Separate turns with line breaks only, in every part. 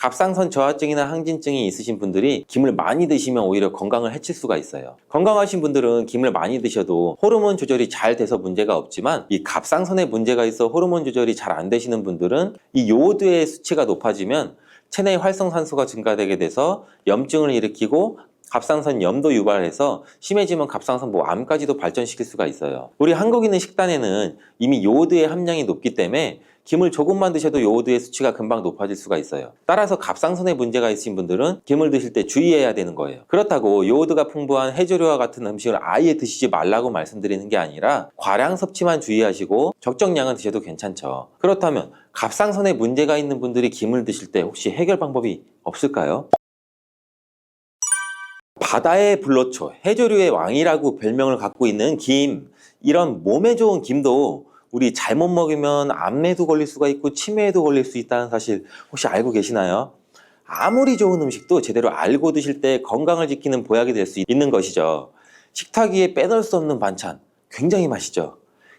갑상선 저하증이나 항진증이 있으신 분들이 김을 많이 드시면 오히려 건강을 해칠 수가 있어요. 건강하신 분들은 김을 많이 드셔도 호르몬 조절이 잘 돼서 문제가 없지만 이 갑상선에 문제가 있어 호르몬 조절이 잘 안 되시는 분들은 이 요오드의 수치가 높아지면 체내 활성산소가 증가되게 돼서 염증을 일으키고 갑상선 염도 유발해서 심해지면 갑상선 암까지도 발전시킬 수가 있어요. 우리 한국인의 식단에는 이미 요오드의 함량이 높기 때문에 김을 조금만 드셔도 요오드의 수치가 금방 높아질 수가 있어요. 따라서 갑상선에 문제가 있으신 분들은 김을 드실 때 주의해야 되는 거예요. 그렇다고 요오드가 풍부한 해조류와 같은 음식을 아예 드시지 말라고 말씀드리는 게 아니라 과량 섭취만 주의하시고 적정량은 드셔도 괜찮죠. 그렇다면 갑상선에 문제가 있는 분들이 김을 드실 때 혹시 해결 방법이 없을까요? 바다의 불로초, 해조류의 왕이라고 별명을 갖고 있는 김, 이런 몸에 좋은 김도 우리 잘못 먹으면 암에도 걸릴 수가 있고 치매에도 걸릴 수 있다는 사실 혹시 알고 계시나요? 아무리 좋은 음식도 제대로 알고 드실 때 건강을 지키는 보약이 될 수 있는 것이죠. 식탁 위에 빼놓을 수 없는 반찬, 굉장히 맛있죠.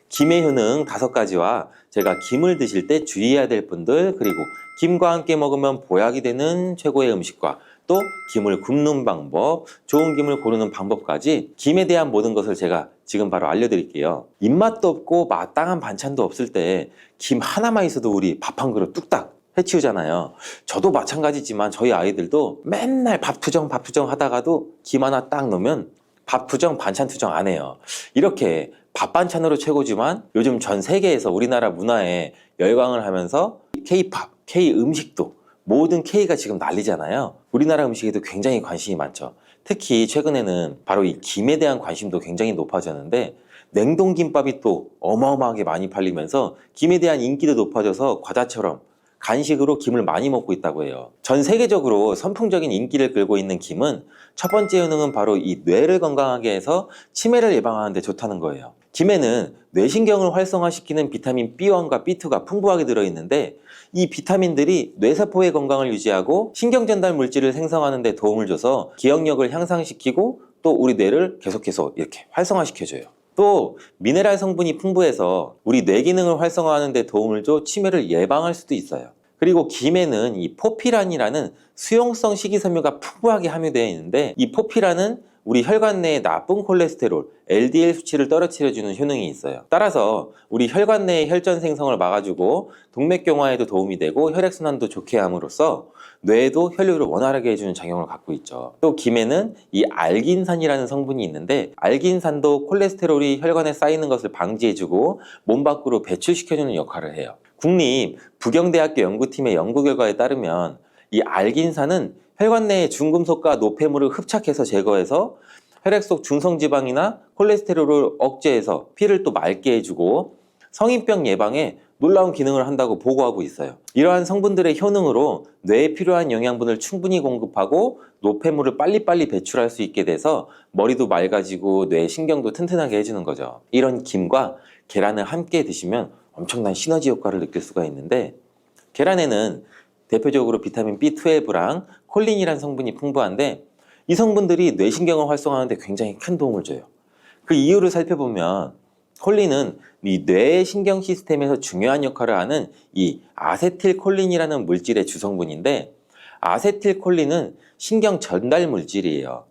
김의 효능 5가지와 제가 김을 드실 때 주의해야 될 분들, 그리고 김과 함께 먹으면 보약이 되는 최고의 음식과 또 김을 굽는 방법, 좋은 김을 고르는 방법까지 김에 대한 모든 것을 제가 지금 바로 알려드릴게요. 입맛도 없고 마땅한 반찬도 없을 때 김 하나만 있어도 우리 밥 한 그릇 뚝딱 해치우잖아요. 저도 마찬가지지만 저희 아이들도 맨날 밥 투정 하다가도 김 하나 딱 넣으면 밥 투정 반찬 투정 안 해요. 이렇게 밥 반찬으로 최고지만 요즘 전 세계에서 우리나라 문화에 열광을 하면서 K-팝, K-음식도 모든 K가 지금 난리잖아요. 우리나라 음식에도 굉장히 관심이 많죠. 특히 최근에는 바로 이 김에 대한 관심도 굉장히 높아졌는데 냉동김밥이 또 어마어마하게 많이 팔리면서 김에 대한 인기도 높아져서 과자처럼 간식으로 김을 많이 먹고 있다고 해요. 전 세계적으로 선풍적인 인기를 끌고 있는 김은 첫 번째 효능은 바로 이 뇌를 건강하게 해서 치매를 예방하는 데 좋다는 거예요. 김에는 뇌신경을 활성화시키는 비타민 B1과 B2가 풍부하게 들어있는데 이 비타민들이 뇌세포의 건강을 유지하고 신경전달 물질을 생성하는 데 도움을 줘서 기억력을 향상시키고 또 우리 뇌를 계속해서 이렇게 활성화시켜줘요. 또 미네랄 성분이 풍부해서 우리 뇌 기능을 활성화하는 데 도움을 줘 치매를 예방할 수도 있어요. 그리고 김에는 이 포피란이라는 수용성 식이섬유가 풍부하게 함유되어 있는데 이 포피란은 우리 혈관 내의 나쁜 콜레스테롤, LDL 수치를 떨어뜨려주는 효능이 있어요. 따라서 우리 혈관 내의 혈전 생성을 막아주고 동맥경화에도 도움이 되고 혈액순환도 좋게 함으로써 뇌에도 혈류를 원활하게 해주는 작용을 갖고 있죠. 또 김에는 이 알긴산이라는 성분이 있는데 알긴산도 콜레스테롤이 혈관에 쌓이는 것을 방지해주고 몸 밖으로 배출시켜주는 역할을 해요. 국립 부경대학교 연구팀의 연구 결과에 따르면 이 알긴산은 혈관 내의 중금속과 노폐물을 흡착해서 제거해서 혈액 속 중성지방이나 콜레스테롤을 억제해서 피를 또 맑게 해주고 성인병 예방에 놀라운 기능을 한다고 보고하고 있어요. 이러한 성분들의 효능으로 뇌에 필요한 영양분을 충분히 공급하고 노폐물을 빨리빨리 배출할 수 있게 돼서 머리도 맑아지고 뇌 신경도 튼튼하게 해주는 거죠. 이런 김과 계란을 함께 드시면 엄청난 시너지 효과를 느낄 수가 있는데 계란에는 대표적으로 비타민 B12랑 콜린이라는 성분이 풍부한데 이 성분들이 뇌신경을 활성화하는 데 굉장히 큰 도움을 줘요. 그 이유를 살펴보면 콜린은 이 뇌의 신경 시스템에서 중요한 역할을 하는 이 아세틸콜린이라는 물질의 주성분인데 아세틸콜린은 신경 전달 물질이에요.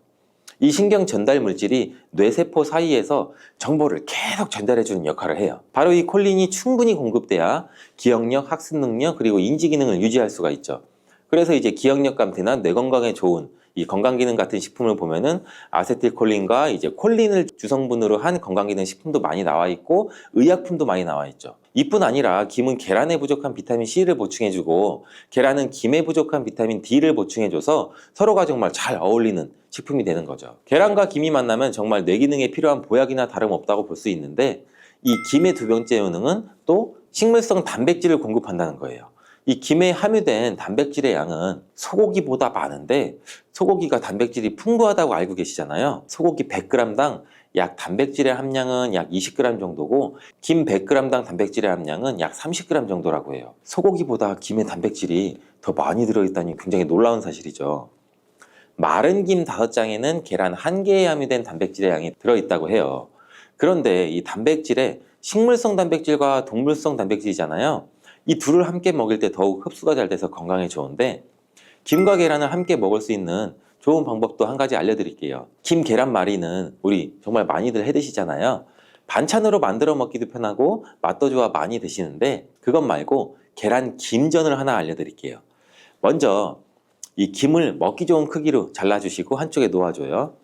이 신경 전달 물질이 뇌세포 사이에서 정보를 계속 전달해주는 역할을 해요. 바로 이 콜린이 충분히 공급돼야 기억력, 학습 능력, 그리고 인지 기능을 유지할 수가 있죠. 그래서 이제 기억력 감퇴나 뇌 건강에 좋은 이 건강기능 같은 식품을 보면은 아세틸콜린과 이제 콜린을 주성분으로 한 건강기능 식품도 많이 나와 있고 의약품도 많이 나와 있죠. 이뿐 아니라 김은 계란에 부족한 비타민 C를 보충해주고 계란은 김에 부족한 비타민 D를 보충해줘서 서로가 정말 잘 어울리는 식품이 되는 거죠. 계란과 김이 만나면 정말 뇌 기능에 필요한 보약이나 다름없다고 볼 수 있는데 이 김의 두 번째 효능은 또 식물성 단백질을 공급한다는 거예요. 이 김에 함유된 단백질의 양은 소고기보다 많은데 소고기가 단백질이 풍부하다고 알고 계시잖아요. 소고기 100g당 약 단백질의 함량은 약 20g 정도고 김 100g당 단백질의 함량은 약 30g 정도라고 해요. 소고기보다 김의 단백질이 더 많이 들어있다니 굉장히 놀라운 사실이죠. 마른 김 5장에는 계란 1개에 함유된 단백질의 양이 들어있다고 해요. 그런데 이 단백질에 식물성 단백질과 동물성 단백질이잖아요. 이 둘을 함께 먹일 때 더욱 흡수가 잘 돼서 건강에 좋은데 김과 계란을 함께 먹을 수 있는 좋은 방법도 한 가지 알려드릴게요. 김 계란말이는 우리 정말 많이들 해 드시잖아요. 반찬으로 만들어 먹기도 편하고 맛도 좋아 많이 드시는데, 그것 말고 계란 김전을 하나 알려드릴게요. 먼저 이 김을 먹기 좋은 크기로 잘라주시고 한쪽에 놓아줘요.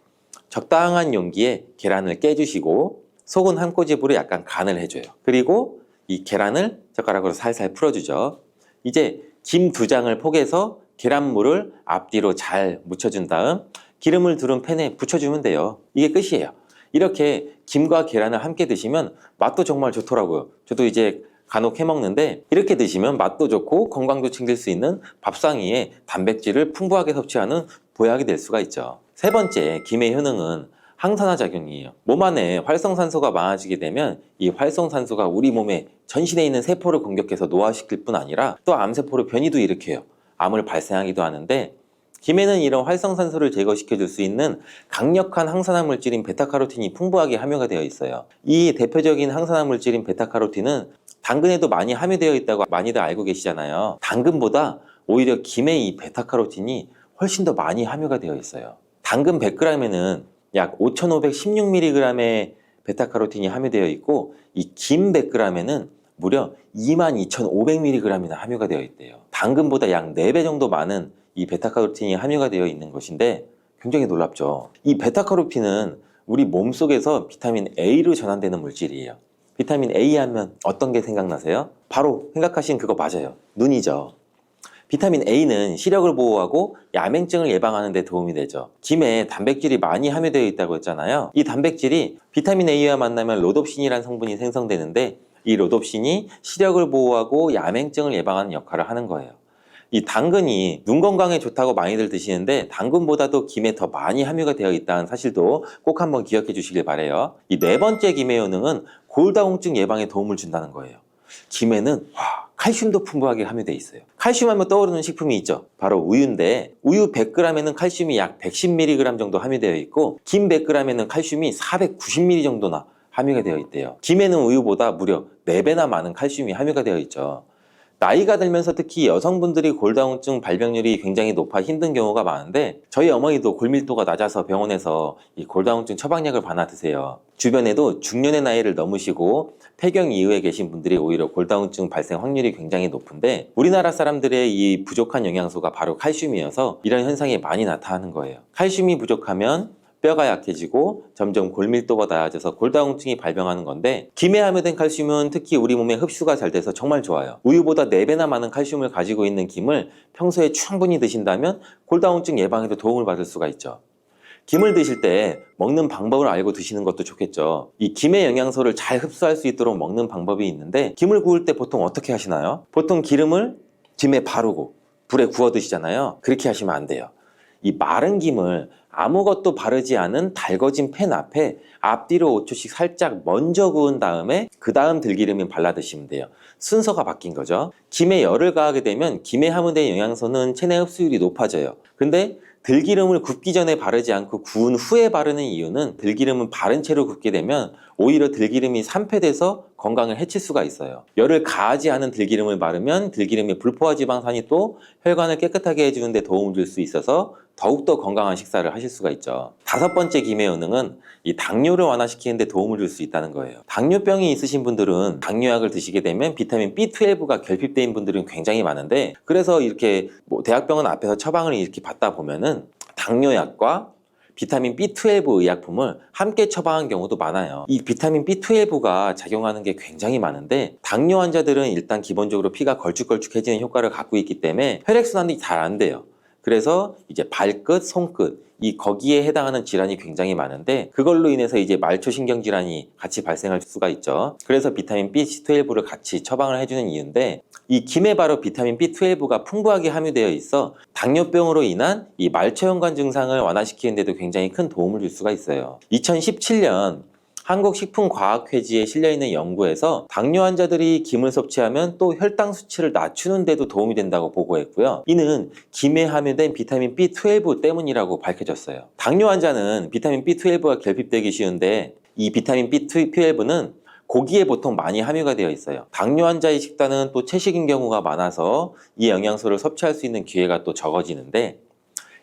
적당한 용기에 계란을 깨주시고 속은 한 꼬집으로 약간 간을 해줘요. 그리고 이 계란을 젓가락으로 살살 풀어주죠. 이제 김 2장을 포개서 계란물을 앞뒤로 잘 묻혀준 다음 기름을 두른 팬에 붙여주면 돼요. 이게 끝이에요. 이렇게 김과 계란을 함께 드시면 맛도 정말 좋더라고요. 저도 이제 간혹 해먹는데, 이렇게 드시면 맛도 좋고 건강도 챙길 수 있는 밥상위에 단백질을 풍부하게 섭취하는 보약이 될 수가 있죠. 세 번째, 김의 효능은 항산화 작용이에요. 몸 안에 활성산소가 많아지게 되면 이 활성산소가 우리 몸에 전신에 있는 세포를 공격해서 노화시킬 뿐 아니라 또 암세포를 변이도 일으켜요. 암을 발생하기도 하는데, 김에는 이런 활성산소를 제거시켜 줄 수 있는 강력한 항산화 물질인 베타카로틴이 풍부하게 함유가 되어 있어요. 이 대표적인 항산화 물질인 베타카로틴은 당근에도 많이 함유되어 있다고 많이들 알고 계시잖아요. 당근보다 오히려 김에 이 베타카로틴이 훨씬 더 많이 함유가 되어 있어요. 당근 100g에는 약 5,516mg의 베타카로틴이 함유되어 있고, 이 김 100g에는 무려 22,500mg이나 함유가 되어 있대요. 당근보다 약 4배 정도 많은 이 베타카로틴이 함유가 되어 있는 것인데 굉장히 놀랍죠. 이 베타카로틴은 우리 몸속에서 비타민 A로 전환되는 물질이에요. 비타민 A 하면 어떤 게 생각나세요? 바로 생각하신 그거 맞아요. 눈이죠. 비타민 A는 시력을 보호하고 야맹증을 예방하는 데 도움이 되죠. 김에 단백질이 많이 함유되어 있다고 했잖아요. 이 단백질이 비타민 A와 만나면 로놉신이라는 성분이 생성되는데, 이 로놉신이 시력을 보호하고 야맹증을 예방하는 역할을 하는 거예요. 이 당근이 눈 건강에 좋다고 많이들 드시는데, 당근보다도 김에 더 많이 함유가 되어 있다는 사실도 꼭 한번 기억해 주시길 바래요. 이 네 번째 김의 효능은 골다공증 예방에 도움을 준다는 거예요. 김에는 칼슘도 풍부하게 함유되어 있어요. 칼슘 하면 떠오르는 식품이 있죠. 바로 우유인데, 우유 100g에는 칼슘이 약 110mg 정도 함유되어 있고, 김 100g에는 칼슘이 490mg 정도나 함유가 되어 있대요. 김에는 우유보다 무려 4배나 많은 칼슘이 함유가 되어 있죠. 나이가 들면서 특히 여성분들이 골다공증 발병률이 굉장히 높아 힘든 경우가 많은데, 저희 어머니도 골밀도가 낮아서 병원에서 이 골다공증 처방약을 받아 드세요. 주변에도 중년의 나이를 넘으시고 폐경 이후에 계신 분들이 오히려 골다공증 발생 확률이 굉장히 높은데, 우리나라 사람들의 이 부족한 영양소가 바로 칼슘이어서 이런 현상이 많이 나타나는 거예요. 칼슘이 부족하면 뼈가 약해지고 점점 골밀도가 낮아져서 골다공증이 발병하는 건데, 김에 함유된 칼슘은 특히 우리 몸에 흡수가 잘 돼서 정말 좋아요. 우유보다 4배나 많은 칼슘을 가지고 있는 김을 평소에 충분히 드신다면 골다공증 예방에도 도움을 받을 수가 있죠. 김을 드실 때 먹는 방법을 알고 드시는 것도 좋겠죠. 이 김의 영양소를 잘 흡수할 수 있도록 먹는 방법이 있는데, 김을 구울 때 보통 어떻게 하시나요? 보통 기름을 김에 바르고 불에 구워 드시잖아요. 그렇게 하시면 안 돼요. 이 마른 김을 아무것도 바르지 않은 달궈진 팬 앞에 앞뒤로 5초씩 살짝 먼저 구운 다음에 그 다음 들기름을 발라 드시면 돼요. 순서가 바뀐 거죠. 김에 열을 가하게 되면 김에 함유된 영양소는 체내 흡수율이 높아져요. 근데 들기름을 굽기 전에 바르지 않고 구운 후에 바르는 이유는, 들기름은 바른 채로 굽게 되면 오히려 들기름이 산패돼서 건강을 해칠 수가 있어요. 열을 가하지 않은 들기름을 바르면 들기름의 불포화 지방산이 또 혈관을 깨끗하게 해주는 데 도움을 줄 수 있어서 더욱더 건강한 식사를 하실 수가 있죠. 5번째 김의 효능은 이 당뇨를 완화시키는 데 도움을 줄 수 있다는 거예요. 당뇨병이 있으신 분들은 당뇨약을 드시게 되면 비타민 B12가 결핍된 분들은 굉장히 많은데, 그래서 이렇게 대학병원 앞에서 처방을 이렇게 받다 보면은 당뇨약과 비타민 B12 의약품을 함께 처방한 경우도 많아요. 이 비타민 B12가 작용하는 게 굉장히 많은데, 당뇨 환자들은 일단 기본적으로 피가 걸쭉걸쭉해지는 효과를 갖고 있기 때문에 혈액순환이 잘 안 돼요. 그래서 이제 발끝, 손끝, 거기에 해당하는 질환이 굉장히 많은데, 그걸로 인해서 이제 말초신경 질환이 같이 발생할 수가 있죠. 그래서 비타민 B12를 같이 처방을 해주는 이유인데, 이 김에 바로 비타민 B12가 풍부하게 함유되어 있어 당뇨병으로 인한 이 말초연관 증상을 완화시키는 데도 굉장히 큰 도움을 줄 수가 있어요. 2017년 한국식품과학회지에 실려있는 연구에서 당뇨 환자들이 김을 섭취하면 또 혈당 수치를 낮추는 데도 도움이 된다고 보고했고요. 이는 김에 함유된 비타민 B12 때문이라고 밝혀졌어요. 당뇨 환자는 비타민 B12가 결핍되기 쉬운데, 이 비타민 B12는 고기에 보통 많이 함유가 되어 있어요. 당뇨 환자의 식단은 또 채식인 경우가 많아서 이 영양소를 섭취할 수 있는 기회가 또 적어지는데,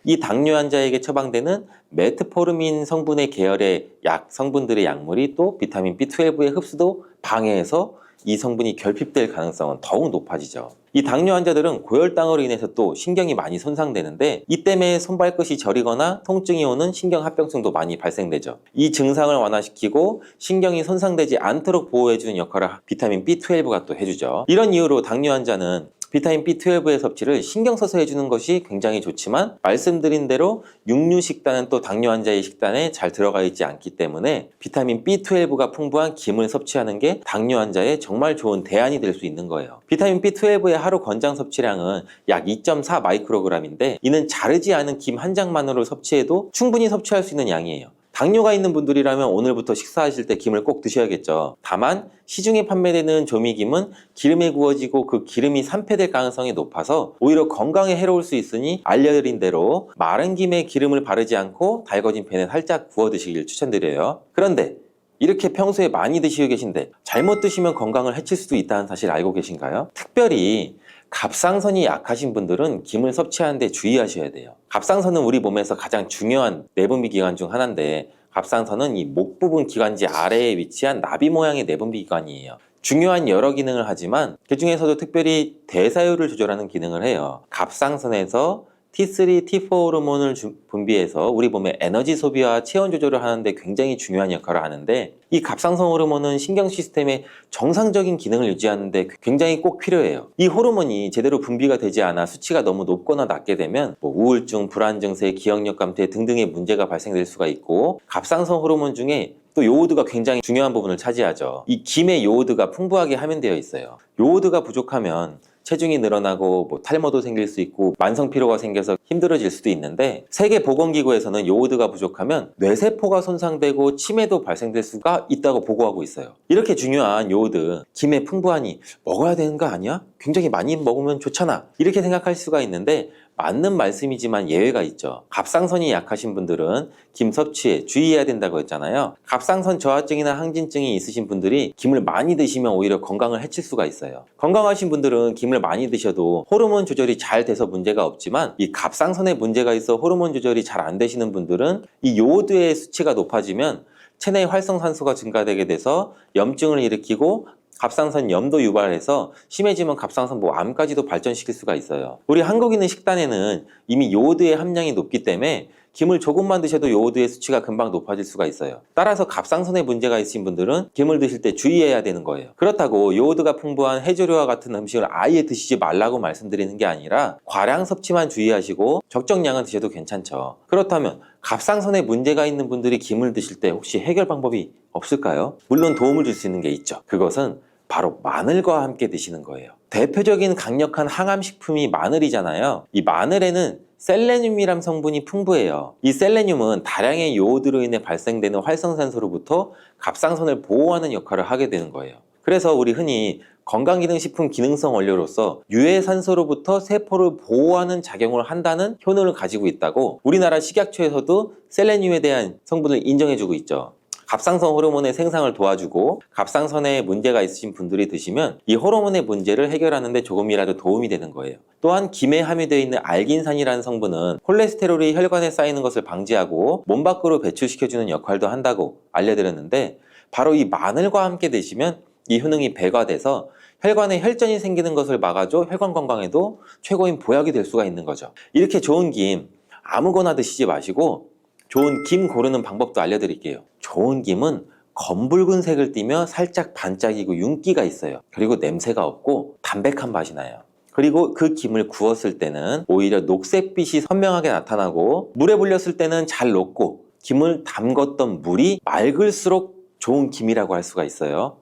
이 당뇨 환자에게 처방되는 메트포르민 성분의 계열의 약 성분들의 약물이 또 비타민 B12의 흡수도 방해해서 이 성분이 결핍될 가능성은 더욱 높아지죠. 이 당뇨 환자들은 고혈당으로 인해서 또 신경이 많이 손상되는데, 이 때문에 손발끝이 저리거나 통증이 오는 신경합병증도 많이 발생되죠. 이 증상을 완화시키고 신경이 손상되지 않도록 보호해주는 역할을 비타민 B12가 또 해주죠. 이런 이유로 당뇨 환자는 비타민 B12의 섭취를 신경 써서 해주는 것이 굉장히 좋지만, 말씀드린 대로 육류 식단은 또 당뇨 환자의 식단에 잘 들어가 있지 않기 때문에 비타민 B12가 풍부한 김을 섭취하는 게 당뇨 환자에 정말 좋은 대안이 될 수 있는 거예요. 비타민 B12의 하루 권장 섭취량은 약 2.4 마이크로그램인데, 이는 자르지 않은 김 한 장만으로 섭취해도 충분히 섭취할 수 있는 양이에요. 당뇨가 있는 분들이라면 오늘부터 식사하실 때 김을 꼭 드셔야겠죠. 다만 시중에 판매되는 조미김은 기름에 구워지고 그 기름이 산패될 가능성이 높아서 오히려 건강에 해로울 수 있으니, 알려드린 대로 마른 김에 기름을 바르지 않고 달궈진 팬에 살짝 구워 드시길 추천드려요. 그런데 이렇게 평소에 많이 드시고 계신데 잘못 드시면 건강을 해칠 수도 있다는 사실 알고 계신가요? 특별히 갑상선이 약하신 분들은 김을 섭취하는데 주의하셔야 돼요. 갑상선은 우리 몸에서 가장 중요한 내분비 기관 중 하나인데, 갑상선은 이 목 부분 기관지 아래에 위치한 나비 모양의 내분비 기관이에요. 중요한 여러 기능을 하지만 그 중에서도 특별히 대사율을 조절하는 기능을 해요. 갑상선에서 T3, T4 호르몬을 분비해서 우리 몸의 에너지 소비와 체온 조절을 하는데 굉장히 중요한 역할을 하는데, 이 갑상선 호르몬은 신경 시스템의 정상적인 기능을 유지하는데 굉장히 꼭 필요해요. 이 호르몬이 제대로 분비가 되지 않아 수치가 너무 높거나 낮게 되면 우울증, 불안 증세, 기억력 감퇴 등등의 문제가 발생될 수가 있고, 갑상선 호르몬 중에 또 요오드가 굉장히 중요한 부분을 차지하죠. 이 김에 요오드가 풍부하게 함유되어 있어요. 요오드가 부족하면 체중이 늘어나고 탈모도 생길 수 있고 만성 피로가 생겨서 힘들어질 수도 있는데, 세계보건기구에서는 요오드가 부족하면 뇌세포가 손상되고 치매도 발생될 수가 있다고 보고하고 있어요. 이렇게 중요한 요오드, 김에 풍부하니 먹어야 되는 거 아니야? 굉장히 많이 먹으면 좋잖아, 이렇게 생각할 수가 있는데, 맞는 말씀이지만 예외가 있죠. 갑상선이 약하신 분들은 김 섭취에 주의해야 된다고 했잖아요. 갑상선 저하증이나 항진증이 있으신 분들이 김을 많이 드시면 오히려 건강을 해칠 수가 있어요. 건강하신 분들은 김을 많이 드셔도 호르몬 조절이 잘 돼서 문제가 없지만, 이 갑상선에 문제가 있어 호르몬 조절이 잘 안 되시는 분들은 이 요오드의 수치가 높아지면 체내 활성산소가 증가되게 돼서 염증을 일으키고 갑상선 염도 유발해서 심해지면 갑상선 암까지도 발전시킬 수가 있어요. 우리 한국인의 식단에는 이미 요오드의 함량이 높기 때문에 김을 조금만 드셔도 요오드의 수치가 금방 높아질 수가 있어요. 따라서 갑상선에 문제가 있으신 분들은 김을 드실 때 주의해야 되는 거예요. 그렇다고 요오드가 풍부한 해조류와 같은 음식을 아예 드시지 말라고 말씀드리는 게 아니라, 과량 섭취만 주의하시고 적정량은 드셔도 괜찮죠. 그렇다면 갑상선에 문제가 있는 분들이 김을 드실 때 혹시 해결 방법이 없을까요? 물론 도움을 줄 수 있는 게 있죠. 그것은 바로 마늘과 함께 드시는 거예요. 대표적인 강력한 항암식품이 마늘이잖아요. 이 마늘에는 셀레늄이란 성분이 풍부해요. 이 셀레늄은 다량의 요오드로 인해 발생되는 활성산소로부터 갑상선을 보호하는 역할을 하게 되는 거예요. 그래서 우리 흔히 건강기능식품 기능성 원료로서 유해산소로부터 세포를 보호하는 작용을 한다는 효능을 가지고 있다고 우리나라 식약처에서도 셀레늄에 대한 성분을 인정해주고 있죠. 갑상선 호르몬의 생산을 도와주고 갑상선에 문제가 있으신 분들이 드시면 이 호르몬의 문제를 해결하는 데 조금이라도 도움이 되는 거예요. 또한 김에 함유되어 있는 알긴산이라는 성분은 콜레스테롤이 혈관에 쌓이는 것을 방지하고 몸 밖으로 배출시켜주는 역할도 한다고 알려드렸는데, 바로 이 마늘과 함께 드시면 이 효능이 배가돼서 혈관에 혈전이 생기는 것을 막아줘 혈관 건강에도 최고인 보약이 될 수가 있는 거죠. 이렇게 좋은 김 아무거나 드시지 마시고 좋은 김 고르는 방법도 알려드릴게요. 좋은 김은 검붉은 색을 띠며 살짝 반짝이고 윤기가 있어요. 그리고 냄새가 없고 담백한 맛이 나요. 그리고 그 김을 구웠을 때는 오히려 녹색빛이 선명하게 나타나고, 물에 불렸을 때는 잘 녹고, 김을 담궜던 물이 맑을수록 좋은 김이라고 할 수가 있어요.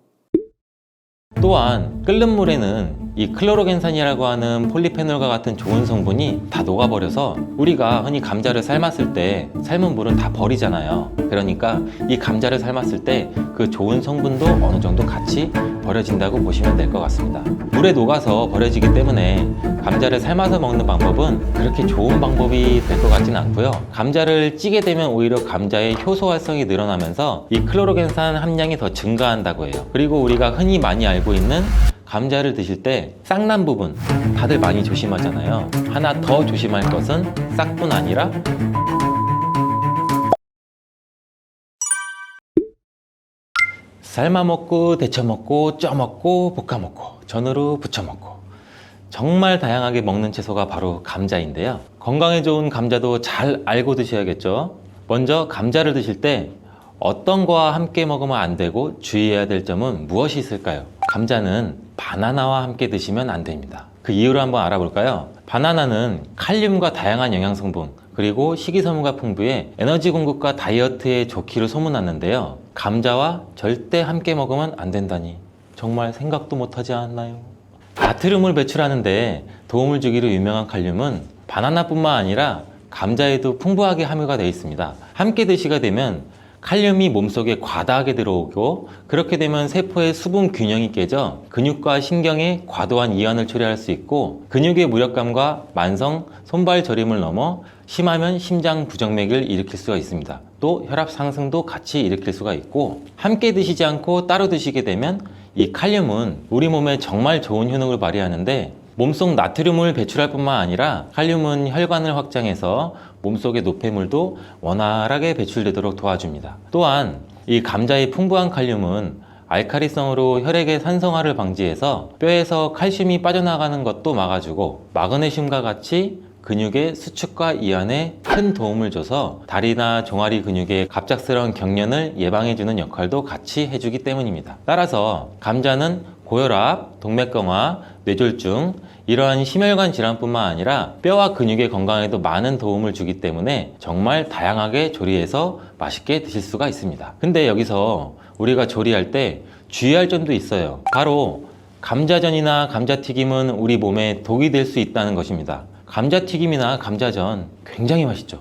또한 끓는 물에는 이 클로로겐산이라고 하는 폴리페놀과 같은 좋은 성분이 다 녹아버려서 우리가 흔히 감자를 삶았을 때 삶은 물은 다 버리잖아요. 그러니까 이 감자를 삶았을 때 그 좋은 성분도 어느 정도 같이 버릴 버려진다고 보시면 될 것 같습니다. 물에 녹아서 버려지기 때문에 감자를 삶아서 먹는 방법은 그렇게 좋은 방법이 될 것 같지는 않고요. 감자를 찌게 되면 오히려 감자의 효소 활성이 늘어나면서 이 클로로겐산 함량이 더 증가한다고 해요. 그리고 우리가 흔히 많이 알고 있는 감자를 드실 때 싹난 부분 다들 많이 조심하잖아요. 하나 더 조심할 것은 싹뿐 아니라 삶아 먹고 데쳐 먹고 쪄 먹고 볶아 먹고 전으로 부쳐 먹고 정말 다양하게 먹는 채소가 바로 감자인데요. 건강에 좋은 감자도 잘 알고 드셔야겠죠. 먼저 감자를 드실 때 어떤 거와 함께 먹으면 안 되고 주의해야 될 점은 무엇이 있을까요? 감자는 바나나와 함께 드시면 안 됩니다. 그 이유를 한번 알아볼까요? 바나나는 칼륨과 다양한 영양 성분 그리고 식이섬유가 풍부해 에너지 공급과 다이어트에 좋기를 소문났는데요. 감자와 절대 함께 먹으면 안 된다니 정말 생각도 못하지 않았나요? 나트륨을 배출하는데 도움을 주기로 유명한 칼륨은 바나나뿐만 아니라 감자에도 풍부하게 함유가 되어 있습니다. 함께 드시게 되면 칼륨이 몸속에 과다하게 들어오고 그렇게 되면 세포의 수분 균형이 깨져 근육과 신경에 과도한 이완을 초래할 수 있고 근육의 무력감과 만성 손발 저림을 넘어 심하면 심장 부정맥을 일으킬 수가 있습니다. 또 혈압 상승도 같이 일으킬 수가 있고 함께 드시지 않고 따로 드시게 되면 이 칼륨은 우리 몸에 정말 좋은 효능을 발휘하는데 몸속 나트륨을 배출할 뿐만 아니라 칼륨은 혈관을 확장해서 몸속의 노폐물도 원활하게 배출되도록 도와줍니다. 또한 이 감자의 풍부한 칼륨은 알카리성으로 혈액의 산성화를 방지해서 뼈에서 칼슘이 빠져나가는 것도 막아주고 마그네슘과 같이 근육의 수축과 이완에 큰 도움을 줘서 다리나 종아리 근육의 갑작스러운 경련을 예방해주는 역할도 같이 해주기 때문입니다. 따라서 감자는 고혈압, 동맥경화, 뇌졸중 이러한 심혈관 질환뿐만 아니라 뼈와 근육의 건강에도 많은 도움을 주기 때문에 정말 다양하게 조리해서 맛있게 드실 수가 있습니다. 근데 여기서 우리가 조리할 때 주의할 점도 있어요. 바로 감자전이나 감자튀김은 우리 몸에 독이 될 수 있다는 것입니다. 감자튀김이나 감자전 굉장히 맛있죠.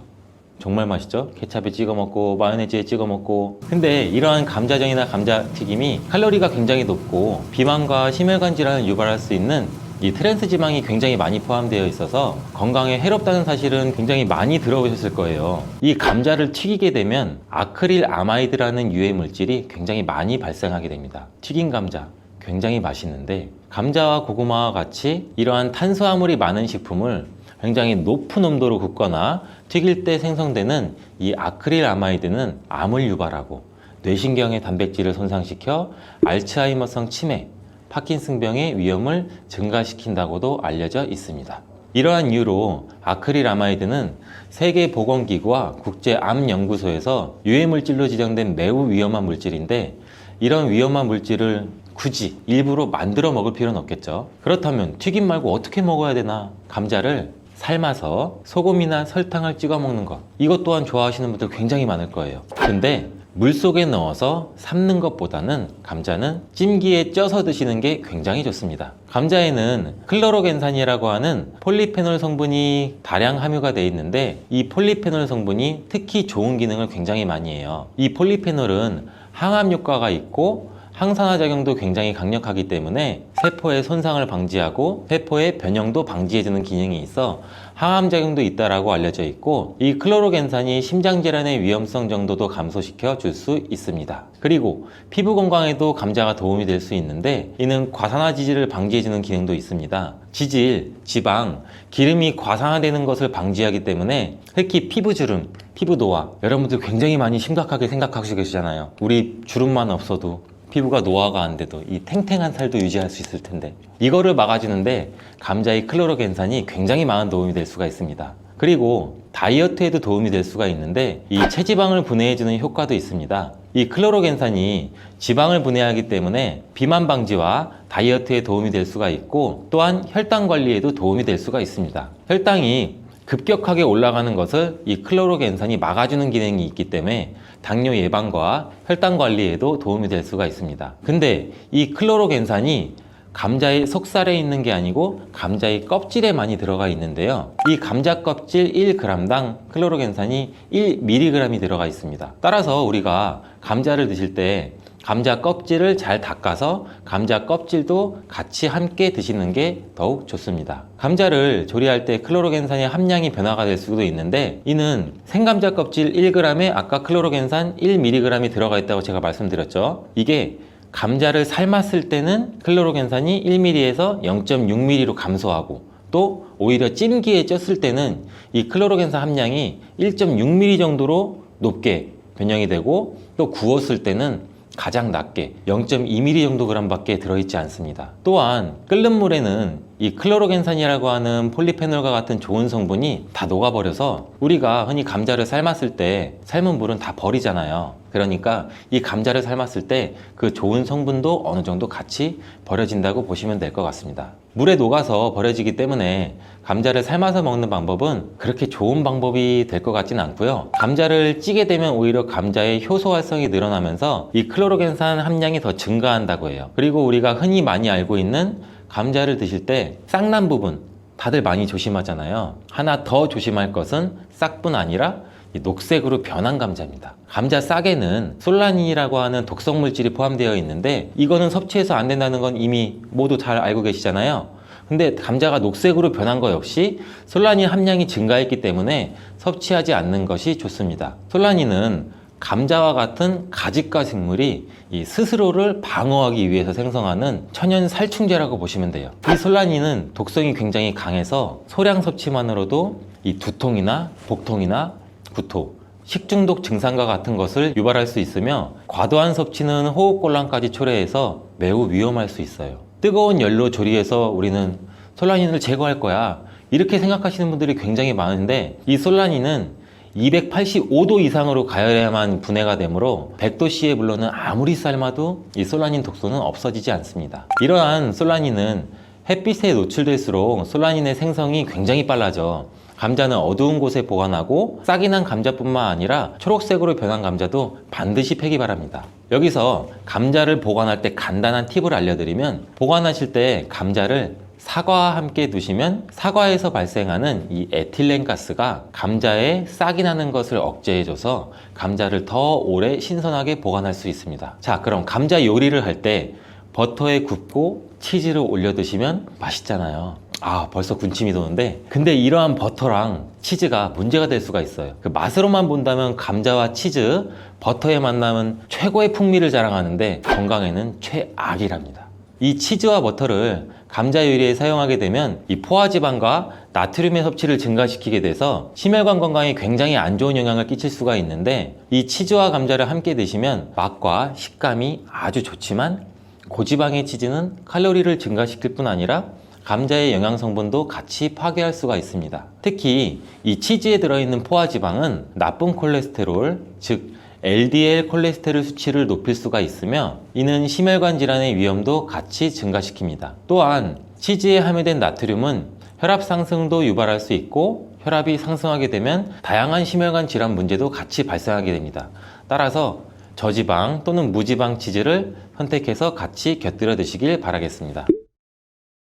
정말 맛있죠? 케찹에 찍어 먹고 마요네즈에 찍어 먹고. 근데 이러한 감자전이나 감자튀김이 칼로리가 굉장히 높고 비만과 심혈관 질환을 유발할 수 있는 이 트랜스 지방이 굉장히 많이 포함되어 있어서 건강에 해롭다는 사실은 굉장히 많이 들어보셨을 거예요. 이 감자를 튀기게 되면 아크릴 아마이드라는 유해 물질이 굉장히 많이 발생하게 됩니다. 튀긴 감자 굉장히 맛있는데 감자와 고구마와 같이 이러한 탄수화물이 많은 식품을 굉장히 높은 온도로 굽거나 튀길 때 생성되는 이 아크릴 아마이드는 암을 유발하고 뇌신경의 단백질을 손상시켜 알츠하이머성 치매, 파킨슨병의 위험을 증가시킨다고도 알려져 있습니다. 이러한 이유로 아크릴 아마이드는 세계보건기구와 국제암연구소에서 유해물질로 지정된 매우 위험한 물질인데 이런 위험한 물질을 굳이 일부러 만들어 먹을 필요는 없겠죠. 그렇다면 튀김 말고 어떻게 먹어야 되나? 감자를 삶아서 소금이나 설탕을 찍어 먹는 것, 이것 또한 좋아하시는 분들 굉장히 많을 거예요. 근데 물속에 넣어서 삶는 것보다는 감자는 찜기에 쪄서 드시는 게 굉장히 좋습니다. 감자에는 클로로겐산이라고 하는 폴리페놀 성분이 다량 함유가 되어 있는데 이 폴리페놀 성분이 특히 좋은 기능을 굉장히 많이 해요. 이 폴리페놀은 항암 효과가 있고 항산화 작용도 굉장히 강력하기 때문에 세포의 손상을 방지하고 세포의 변형도 방지해주는 기능이 있어 항암 작용도 있다라고 알려져 있고 이 클로로겐산이 심장 질환의 위험성 정도도 감소시켜 줄 수 있습니다. 그리고 피부 건강에도 감자가 도움이 될 수 있는데 이는 과산화 지질을 방지해주는 기능도 있습니다. 지질, 지방, 기름이 과산화되는 것을 방지하기 때문에 특히 피부주름, 피부 노화 여러분들 굉장히 많이 심각하게 생각하시고 계시잖아요. 우리 주름만 없어도 피부가 노화가 안 돼도 이 탱탱한 살도 유지할 수 있을 텐데 이거를 막아주는데 감자의 클로로겐산이 굉장히 많은 도움이 될 수가 있습니다. 그리고 다이어트에도 도움이 될 수가 있는데 이 체지방을 분해해주는 효과도 있습니다. 이 클로로겐산이 지방을 분해하기 때문에 비만 방지와 다이어트에 도움이 될 수가 있고 또한 혈당 관리에도 도움이 될 수가 있습니다. 혈당이 급격하게 올라가는 것을 이 클로로겐산이 막아주는 기능이 있기 때문에 당뇨 예방과 혈당 관리에도 도움이 될 수가 있습니다. 근데 이 클로로겐산이 감자의 속살에 있는 게 아니고 감자의 껍질에 많이 들어가 있는데요. 이 감자 껍질 1g당 클로로겐산이 1mg이 들어가 있습니다. 따라서 우리가 감자를 드실 때
감자 껍질을 잘 닦아서 감자 껍질도 같이 함께 드시는 게 더욱 좋습니다. 감자를 조리할 때 클로로겐산의 함량이 변화가 될 수도 있는데, 이는 생감자 껍질 1g에 아까 클로로겐산 1mg이 들어가 있다고 제가 말씀드렸죠. 이게 감자를 삶았을 때는 클로로겐산이 1mg에서 0.6mg로 감소하고, 또 오히려 찜기에 쪘을 때는 이 클로로겐산 함량이 1.6mg 정도로 높게 변형이 되고, 또 구웠을 때는 가장 낮게 0.2mg 정도 그램밖에 들어있지 않습니다. 또한 끓는 물에는 이 클로로겐산이라고 하는 폴리페놀과 같은 좋은 성분이 다 녹아버려서 우리가 흔히 감자를 삶았을 때 삶은 물은 다 버리잖아요. 그러니까 이 감자를 삶았을 때 그 좋은 성분도 어느 정도 같이 버려진다고 보시면 될 것 같습니다. 물에 녹아서 버려지기 때문에 감자를 삶아서 먹는 방법은 그렇게 좋은 방법이 될 것 같지는 않고요. 감자를 찌게 되면 오히려 감자의 효소 활성이 늘어나면서 이 클로로겐산 함량이 더 증가한다고 해요. 그리고 우리가 흔히 많이 알고 있는 감자를 드실 때 싹난 부분 다들 많이 조심하잖아요. 하나 더 조심할 것은 싹뿐 아니라 이 녹색으로 변한 감자입니다. 감자 싹에는 솔라닌이라고 하는 독성 물질이 포함되어 있는데, 이거는 섭취해서 안 된다는 건 이미 모두 잘 알고 계시잖아요. 근데 감자가 녹색으로 변한 거 역시 솔라닌 함량이 증가했기 때문에 섭취하지 않는 것이 좋습니다. 솔라닌은 감자와 같은 가지과 생물이 이 스스로를 방어하기 위해서 생성하는 천연 살충제라고 보시면 돼요. 이 솔라닌은 독성이 굉장히 강해서 소량 섭취만으로도 이 두통이나 복통이나 구토, 식중독 증상과 같은 것을 유발할 수 있으며, 과도한 섭취는 호흡곤란까지 초래해서 매우 위험할 수 있어요. 뜨거운 열로 조리해서 우리는 솔라닌을 제거할 거야, 이렇게 생각하시는 분들이 굉장히 많은데, 이 솔라닌은 285도 이상으로 가열해야만 분해가 되므로 100도씨의 물로는 아무리 삶아도 이 솔라닌 독소는 없어지지 않습니다. 이러한 솔라닌은 햇빛에 노출될수록 솔라닌의 생성이 굉장히 빨라져 감자는 어두운 곳에 보관하고, 싹이 난 감자뿐만 아니라 초록색으로 변한 감자도 반드시 패기 바랍니다. 여기서 감자를 보관할 때 간단한 팁을 알려드리면, 보관하실 때 감자를 사과와 함께 두시면 사과에서 발생하는 이 에틸렌 가스가 감자에 싹이 나는 것을 억제해줘서 감자를 더 오래 신선하게 보관할 수 있습니다. 자, 그럼 감자 요리를 할 때 버터에 굽고 치즈를 올려 드시면 맛있잖아요. 아, 벌써 군침이 도는데, 근데 이러한 버터랑 치즈가 문제가 될 수가 있어요. 그 맛으로만 본다면 감자와 치즈, 버터의 만남은 최고의 풍미를 자랑하는데 건강에는 최악이랍니다. 이 치즈와 버터를 감자 요리에 사용하게 되면 이 포화지방과 나트륨의 섭취를 증가시키게 돼서 심혈관 건강에 굉장히 안 좋은 영향을 끼칠 수가 있는데, 이 치즈와 감자를 함께 드시면 맛과 식감이 아주 좋지만, 고지방의 치즈는 칼로리를 증가시킬 뿐 아니라 감자의 영양 성분도 같이 파괴할 수가 있습니다. 특히 이 치즈에 들어있는 포화지방은 나쁜 콜레스테롤, 즉 LDL 콜레스테롤 수치를 높일 수가 있으며, 이는 심혈관 질환의 위험도 같이 증가시킵니다. 또한 치즈에 함유된 나트륨은 혈압 상승도 유발할 수 있고, 혈압이 상승하게 되면 다양한 심혈관 질환 문제도 같이 발생하게 됩니다. 따라서 저지방 또는 무지방 치즈를 선택해서 같이 곁들여 드시길 바라겠습니다.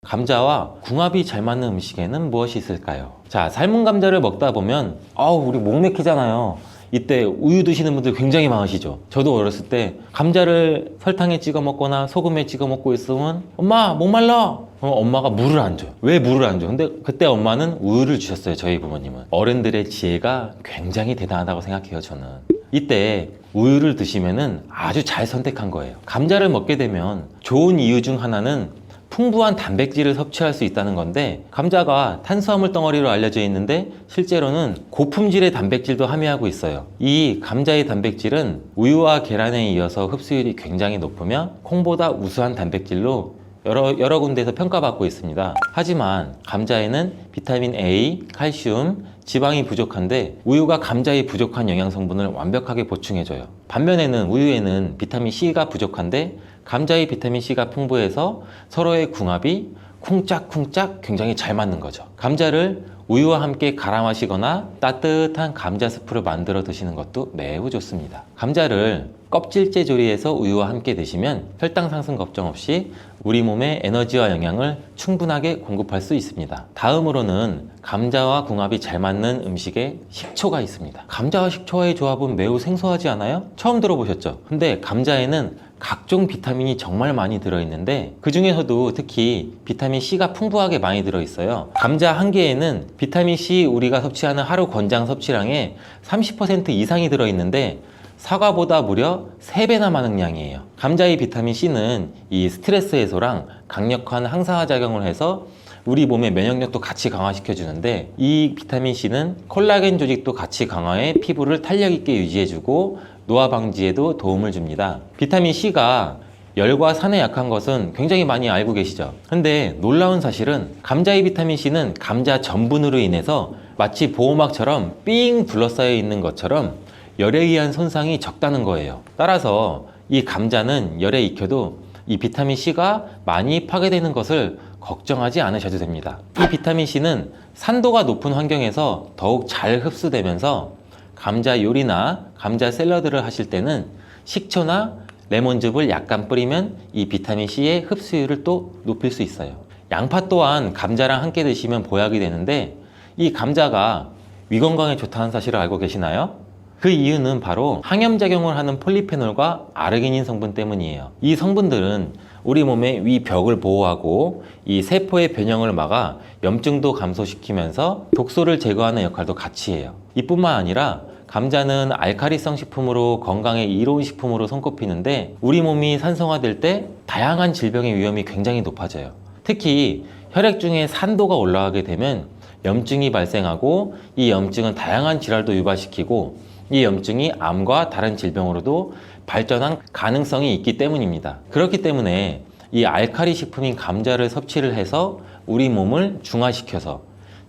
감자와 궁합이 잘 맞는 음식에는 무엇이 있을까요? 자, 삶은 감자를 먹다 보면 우리 목 막히잖아요. 이때 우유 드시는 분들 굉장히 많으시죠. 저도 어렸을 때 감자를 설탕에 찍어 먹거나 소금에 찍어 먹고 있으면 엄마 목말라! 엄마가 물을 안 줘요. 왜 물을 안 줘? 근데 그때 엄마는 우유를 주셨어요. 저희 부모님은. 어른들의 지혜가 굉장히 대단하다고 생각해요. 저는 이때 우유를 드시면은 아주 잘 선택한 거예요. 감자를 먹게 되면 좋은 이유 중 하나는 풍부한 단백질을 섭취할 수 있다는 건데, 감자가 탄수화물 덩어리로 알려져 있는데 실제로는 고품질의 단백질도 함유하고 있어요. 이 감자의 단백질은 우유와 계란에 이어서 흡수율이 굉장히 높으며 콩보다 우수한 단백질로 여러 군데에서 평가받고 있습니다. 하지만 감자에는 비타민 A, 칼슘, 지방이 부족한데 우유가 감자의 부족한 영양 성분을 완벽하게 보충해줘요. 반면에는 우유에는 비타민 C가 부족한데 감자의 비타민 C가 풍부해서 서로의 궁합이 쿵짝쿵짝 굉장히 잘 맞는 거죠. 감자를 우유와 함께 갈아 마시거나 따뜻한 감자 스프를 만들어 드시는 것도 매우 좋습니다. 감자를 껍질째 조리해서 우유와 함께 드시면 혈당 상승 걱정 없이 우리 몸에 에너지와 영양을 충분하게 공급할 수 있습니다. 다음으로는 감자와 궁합이 잘 맞는 음식에 식초가 있습니다. 감자와 식초와의 조합은 매우 생소하지 않아요? 처음 들어보셨죠? 근데 감자에는 각종 비타민이 정말 많이 들어있는데 그 중에서도 특히 비타민 C가 풍부하게 많이 들어있어요. 감자 한 개에는 비타민 C 우리가 섭취하는 하루 권장 섭취량의 30% 이상이 들어있는데 사과보다 무려 3배나 많은 양이에요. 감자의 비타민 C는 이 스트레스 해소랑 강력한 항산화 작용을 해서 우리 몸의 면역력도 같이 강화시켜 주는데, 이 비타민 C는 콜라겐 조직도 같이 강화해 피부를 탄력 있게 유지해 주고 노화 방지에도 도움을 줍니다. 비타민 C가 열과 산에 약한 것은 굉장히 많이 알고 계시죠? 근데 놀라운 사실은 감자의 비타민 C는 감자 전분으로 인해서 마치 보호막처럼 삥 둘러싸여 있는 것처럼 열에 의한 손상이 적다는 거예요. 따라서 이 감자는 열에 익혀도 이 비타민 C가 많이 파괴되는 것을 걱정하지 않으셔도 됩니다. 이 비타민 C는 산도가 높은 환경에서 더욱 잘 흡수되면서 감자 요리나 감자 샐러드를 하실 때는 식초나 레몬즙을 약간 뿌리면 이 비타민 C의 흡수율을 또 높일 수 있어요. 양파 또한 감자랑 함께 드시면 보약이 되는데, 이 감자가 위 건강에 좋다는 사실을 알고 계시나요? 그 이유는 바로 항염작용을 하는 폴리페놀과 아르기닌 성분 때문이에요. 이 성분들은 우리 몸의 위 벽을 보호하고 이 세포의 변형을 막아 염증도 감소시키면서 독소를 제거하는 역할도 같이 해요. 이뿐만 아니라 감자는 알카리성 식품으로 건강에 이로운 식품으로 손꼽히는데, 우리 몸이 산성화될 때 다양한 질병의 위험이 굉장히 높아져요. 특히 혈액 중에 산도가 올라가게 되면 염증이 발생하고, 이 염증은 다양한 질환도 유발시키고 이 염증이 암과 다른 질병으로도 발전한 가능성이 있기 때문입니다. 그렇기 때문에 이 알칼리 식품인 감자를 섭취를 해서 우리 몸을 중화시켜서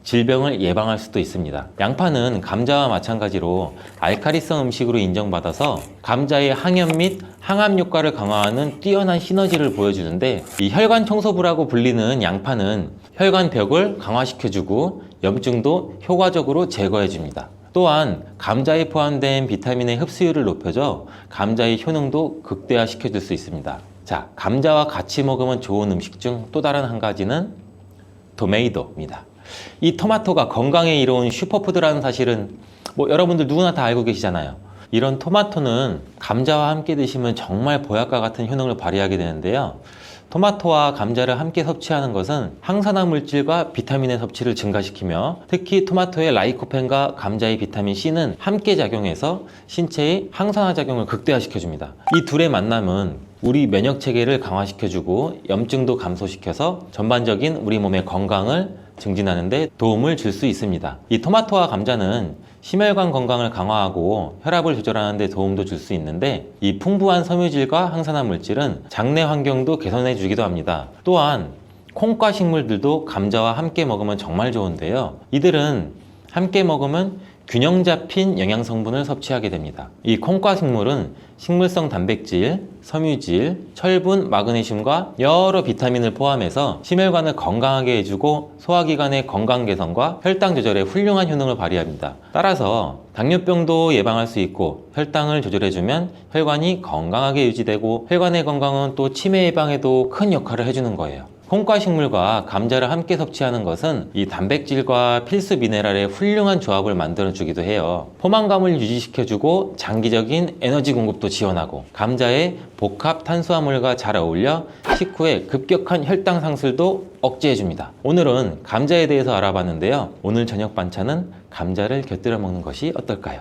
질병을 예방할 수도 있습니다. 양파는 감자와 마찬가지로 알칼리성 음식으로 인정받아서 감자의 항염 및 항암 효과를 강화하는 뛰어난 시너지를 보여주는데, 이 혈관 청소부라고 불리는 양파는 혈관 벽을 강화시켜주고 염증도 효과적으로 제거해줍니다. 또한 감자에 포함된 비타민의 흡수율을 높여줘 감자의 효능도 극대화시켜 줄 수 있습니다. 자, 감자와 같이 먹으면 좋은 음식 중 또 다른 한 가지는 토메이토입니다. 이 토마토가 건강에 이로운 슈퍼푸드라는 사실은 여러분들 누구나 다 알고 계시잖아요. 이런 토마토는 감자와 함께 드시면 정말 보약과 같은 효능을 발휘하게 되는데요. 토마토와 감자를 함께 섭취하는 것은 항산화 물질과 비타민의 섭취를 증가시키며, 특히 토마토의 라이코펜과 감자의 비타민 C는 함께 작용해서 신체의 항산화 작용을 극대화시켜줍니다. 이 둘의 만남은 우리 면역 체계를 강화시켜주고 염증도 감소시켜서 전반적인 우리 몸의 건강을 증진하는 데 도움을 줄 수 있습니다. 이 토마토와 감자는 심혈관 건강을 강화하고 혈압을 조절하는 데 도움도 줄 수 있는데, 이 풍부한 섬유질과 항산화 물질은 장내 환경도 개선해 주기도 합니다. 또한 콩과 식물들도 감자와 함께 먹으면 정말 좋은데요. 이들은 함께 먹으면 균형 잡힌 영양 성분을 섭취하게 됩니다. 이 콩과 식물은 식물성 단백질, 섬유질, 철분, 마그네슘과 여러 비타민을 포함해서 심혈관을 건강하게 해주고 소화기관의 건강 개선과 혈당 조절에 훌륭한 효능을 발휘합니다. 따라서 당뇨병도 예방할 수 있고, 혈당을 조절해주면 혈관이 건강하게 유지되고, 혈관의 건강은 또 치매 예방에도 큰 역할을 해주는 거예요. 콩과 식물과 감자를 함께 섭취하는 것은 이 단백질과 필수 미네랄의 훌륭한 조합을 만들어주기도 해요. 포만감을 유지시켜주고 장기적인 에너지 공급도 지원하고, 감자의 복합 탄수화물과 잘 어울려 식후에 급격한 혈당 상승도 억제해줍니다. 오늘은 감자에 대해서 알아봤는데요. 오늘 저녁 반찬은 감자를 곁들여 먹는 것이 어떨까요?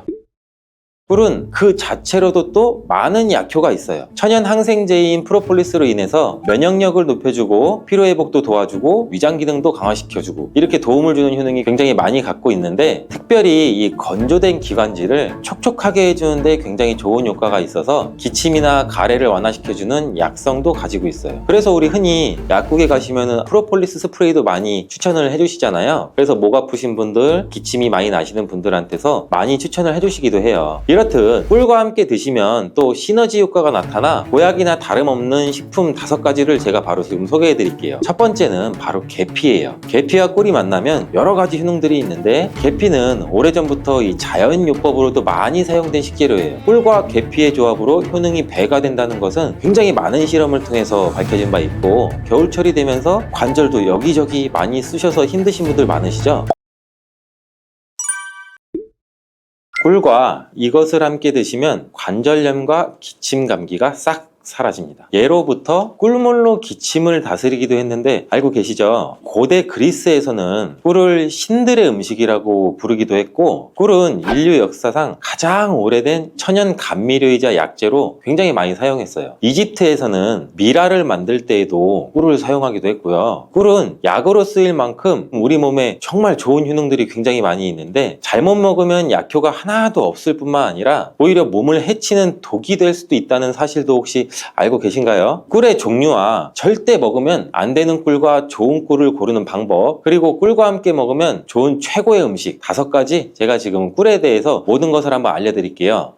꿀은 그 자체로도 또 많은 약효가 있어요. 천연 항생제인 프로폴리스로 인해서 면역력을 높여주고 피로회복도 도와주고 위장 기능도 강화시켜주고 이렇게 도움을 주는 효능이 굉장히 많이 갖고 있는데, 특별히 이 건조된 기관지를 촉촉하게 해주는데 굉장히 좋은 효과가 있어서 기침이나 가래를 완화시켜주는 약성도 가지고 있어요. 그래서 우리 흔히 약국에 가시면 프로폴리스 스프레이도 많이 추천을 해주시잖아요. 그래서 목 아프신 분들, 기침이 많이 나시는 분들한테서 많이 추천을 해주시기도 해요. 이렇듯 꿀과 함께 드시면 또 시너지 효과가 나타나 보약이나 다름없는 식품 5가지를 제가 바로 지금 소개해 드릴게요. 첫 번째는 바로 계피예요. 계피와 꿀이 만나면 여러 가지 효능들이 있는데, 계피는 오래전부터 이 자연요법으로도 많이 사용된 식재료예요. 꿀과 계피의 조합으로 효능이 배가 된다는 것은 굉장히 많은 실험을 통해서 밝혀진 바 있고, 겨울철이 되면서 관절도 여기저기 많이 쑤셔서 힘드신 분들 많으시죠? 꿀과 이것을 함께 드시면 관절염과 기침 감기가 싹 사라집니다. 예로부터 꿀물로 기침을 다스리기도 했는데 알고 계시죠? 고대 그리스에서는 꿀을 신들의 음식이라고 부르기도 했고, 꿀은 인류 역사상 가장 오래된 천연 감미료이자 약재로 굉장히 많이 사용했어요. 이집트에서는 미라를 만들 때에도 꿀을 사용하기도 했고요. 꿀은 약으로 쓰일 만큼 우리 몸에 정말 좋은 효능들이 굉장히 많이 있는데, 잘못 먹으면 약효가 하나도 없을 뿐만 아니라 오히려 몸을 해치는 독이 될 수도 있다는 사실도 혹시 알고 계신가요? 꿀의 종류와 절대 먹으면 안 되는 꿀과 좋은 꿀을 고르는 방법, 그리고 꿀과 함께 먹으면 좋은 최고의 음식 5가지, 제가 지금 꿀에 대해서 모든 것을 한번 알려드릴게요.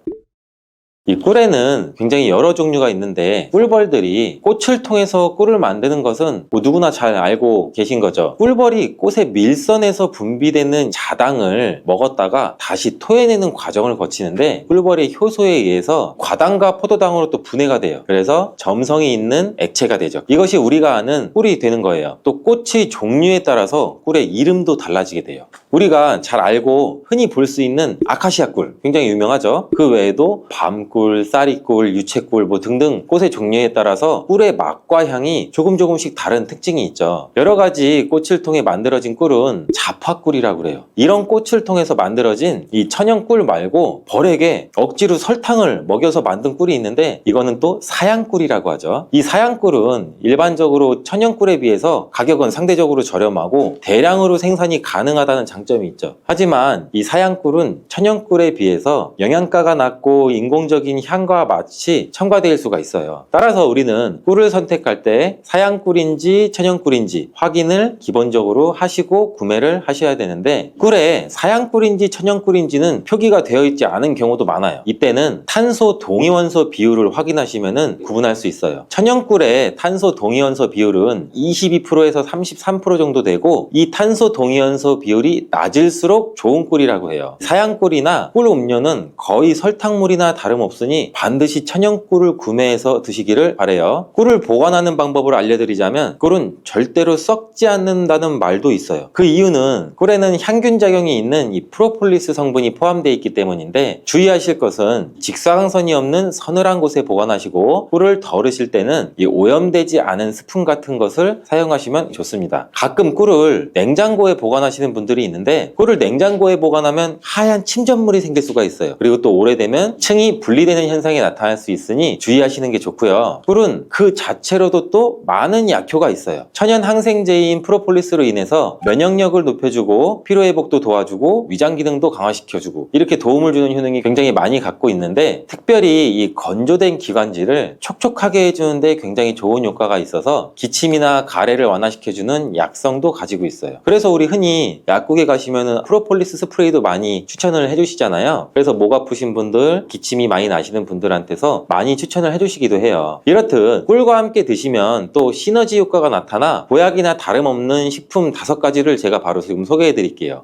이 꿀에는 굉장히 여러 종류가 있는데, 꿀벌들이 꽃을 통해서 꿀을 만드는 것은 뭐 누구나 잘 알고 계신 거죠. 꿀벌이 꽃의 밀선에서 분비되는 자당을 먹었다가 다시 토해내는 과정을 거치는데, 꿀벌의 효소에 의해서 과당과 포도당으로 또 분해가 돼요. 그래서 점성이 있는 액체가 되죠. 이것이 우리가 아는 꿀이 되는 거예요. 또 꽃의 종류에 따라서 꿀의 이름도 달라지게 돼요. 우리가 잘 알고 흔히 볼 수 있는 아카시아 꿀, 굉장히 유명하죠. 그 외에도 밤꿀, 쌀이꿀, 유채꿀 뭐 등등 꽃의 종류에 따라서 꿀의 맛과 향이 조금씩 다른 특징이 있죠. 여러 가지 꽃을 통해 만들어진 꿀은 잡화꿀이라고 그래요. 이런 꽃을 통해서 만들어진 이 천연꿀 말고 벌에게 억지로 설탕을 먹여서 만든 꿀이 있는데, 이거는 또 사양꿀이라고 하죠. 이 사양꿀은 일반적으로 천연꿀에 비해서 가격은 상대적으로 저렴하고 대량으로 생산이 가능하다는 장점이 있죠. 하지만 이 사양꿀은 천연꿀에 비해서 영양가가 낮고 인공적인 향과 맛이 첨가될 수가 있어요. 따라서 우리는 꿀을 선택할 때 사양꿀인지 천연꿀인지 확인을 기본적으로 하시고 구매를 하셔야 되는데, 꿀에 사양꿀인지 천연꿀인지는 표기가 되어 있지 않은 경우도 많아요. 이때는 탄소 동위원소 비율을 확인하시면 구분할 수 있어요. 천연꿀의 탄소 동위원소 비율은 22%에서 33% 정도 되고, 이 탄소 동위원소 비율이 낮을수록 좋은 꿀이라고 해요. 사양꿀이나 꿀 음료는 거의 설탕물이나 다름없으니 반드시 천연꿀을 구매해서 드시기를 바래요. 꿀을 보관하는 방법을 알려드리자면, 꿀은 절대로 썩지 않는다는 말도 있어요. 그 이유는 꿀에는 향균 작용이 있는 이 프로폴리스 성분이 포함되어 있기 때문인데, 주의하실 것은 직사광선이 없는 서늘한 곳에 보관하시고, 꿀을 덜으실 때는 이 오염되지 않은 스푼 같은 것을 사용하시면 좋습니다. 가끔 꿀을 냉장고에 보관하시는 분들이 있는데, 꿀을 냉장고에 보관하면 하얀 침전물이 생길 수가 있어요. 그리고 또 오래되면 층이 분리되는 현상이 나타날 수 있으니 주의하시는 게 좋고요. 꿀은 그 자체로도 또 많은 약효가 있어요. 천연 항생제인 프로폴리스로 인해서 면역력을 높여주고 피로회복도 도와주고 위장 기능도 강화시켜주고 이렇게 도움을 주는 효능이 굉장히 많이 갖고 있는데, 특별히 이 건조된 기관지를 촉촉하게 해주는데 굉장히 좋은 효과가 있어서 기침이나 가래를 완화시켜주는 약성도 가지고 있어요. 그래서 우리 흔히 약국에 가시면 프로폴리스 스프레이도 많이 추천을 해주시잖아요. 그래서 목 아프신 분들, 기침이 많이 나시는 분들한테서 많이 추천을 해주시기도 해요. 이렇듯 꿀과 함께 드시면 또 시너지 효과가 나타나 보약이나 다름없는 식품 5가지를 제가 바로 지금 소개해 드릴게요.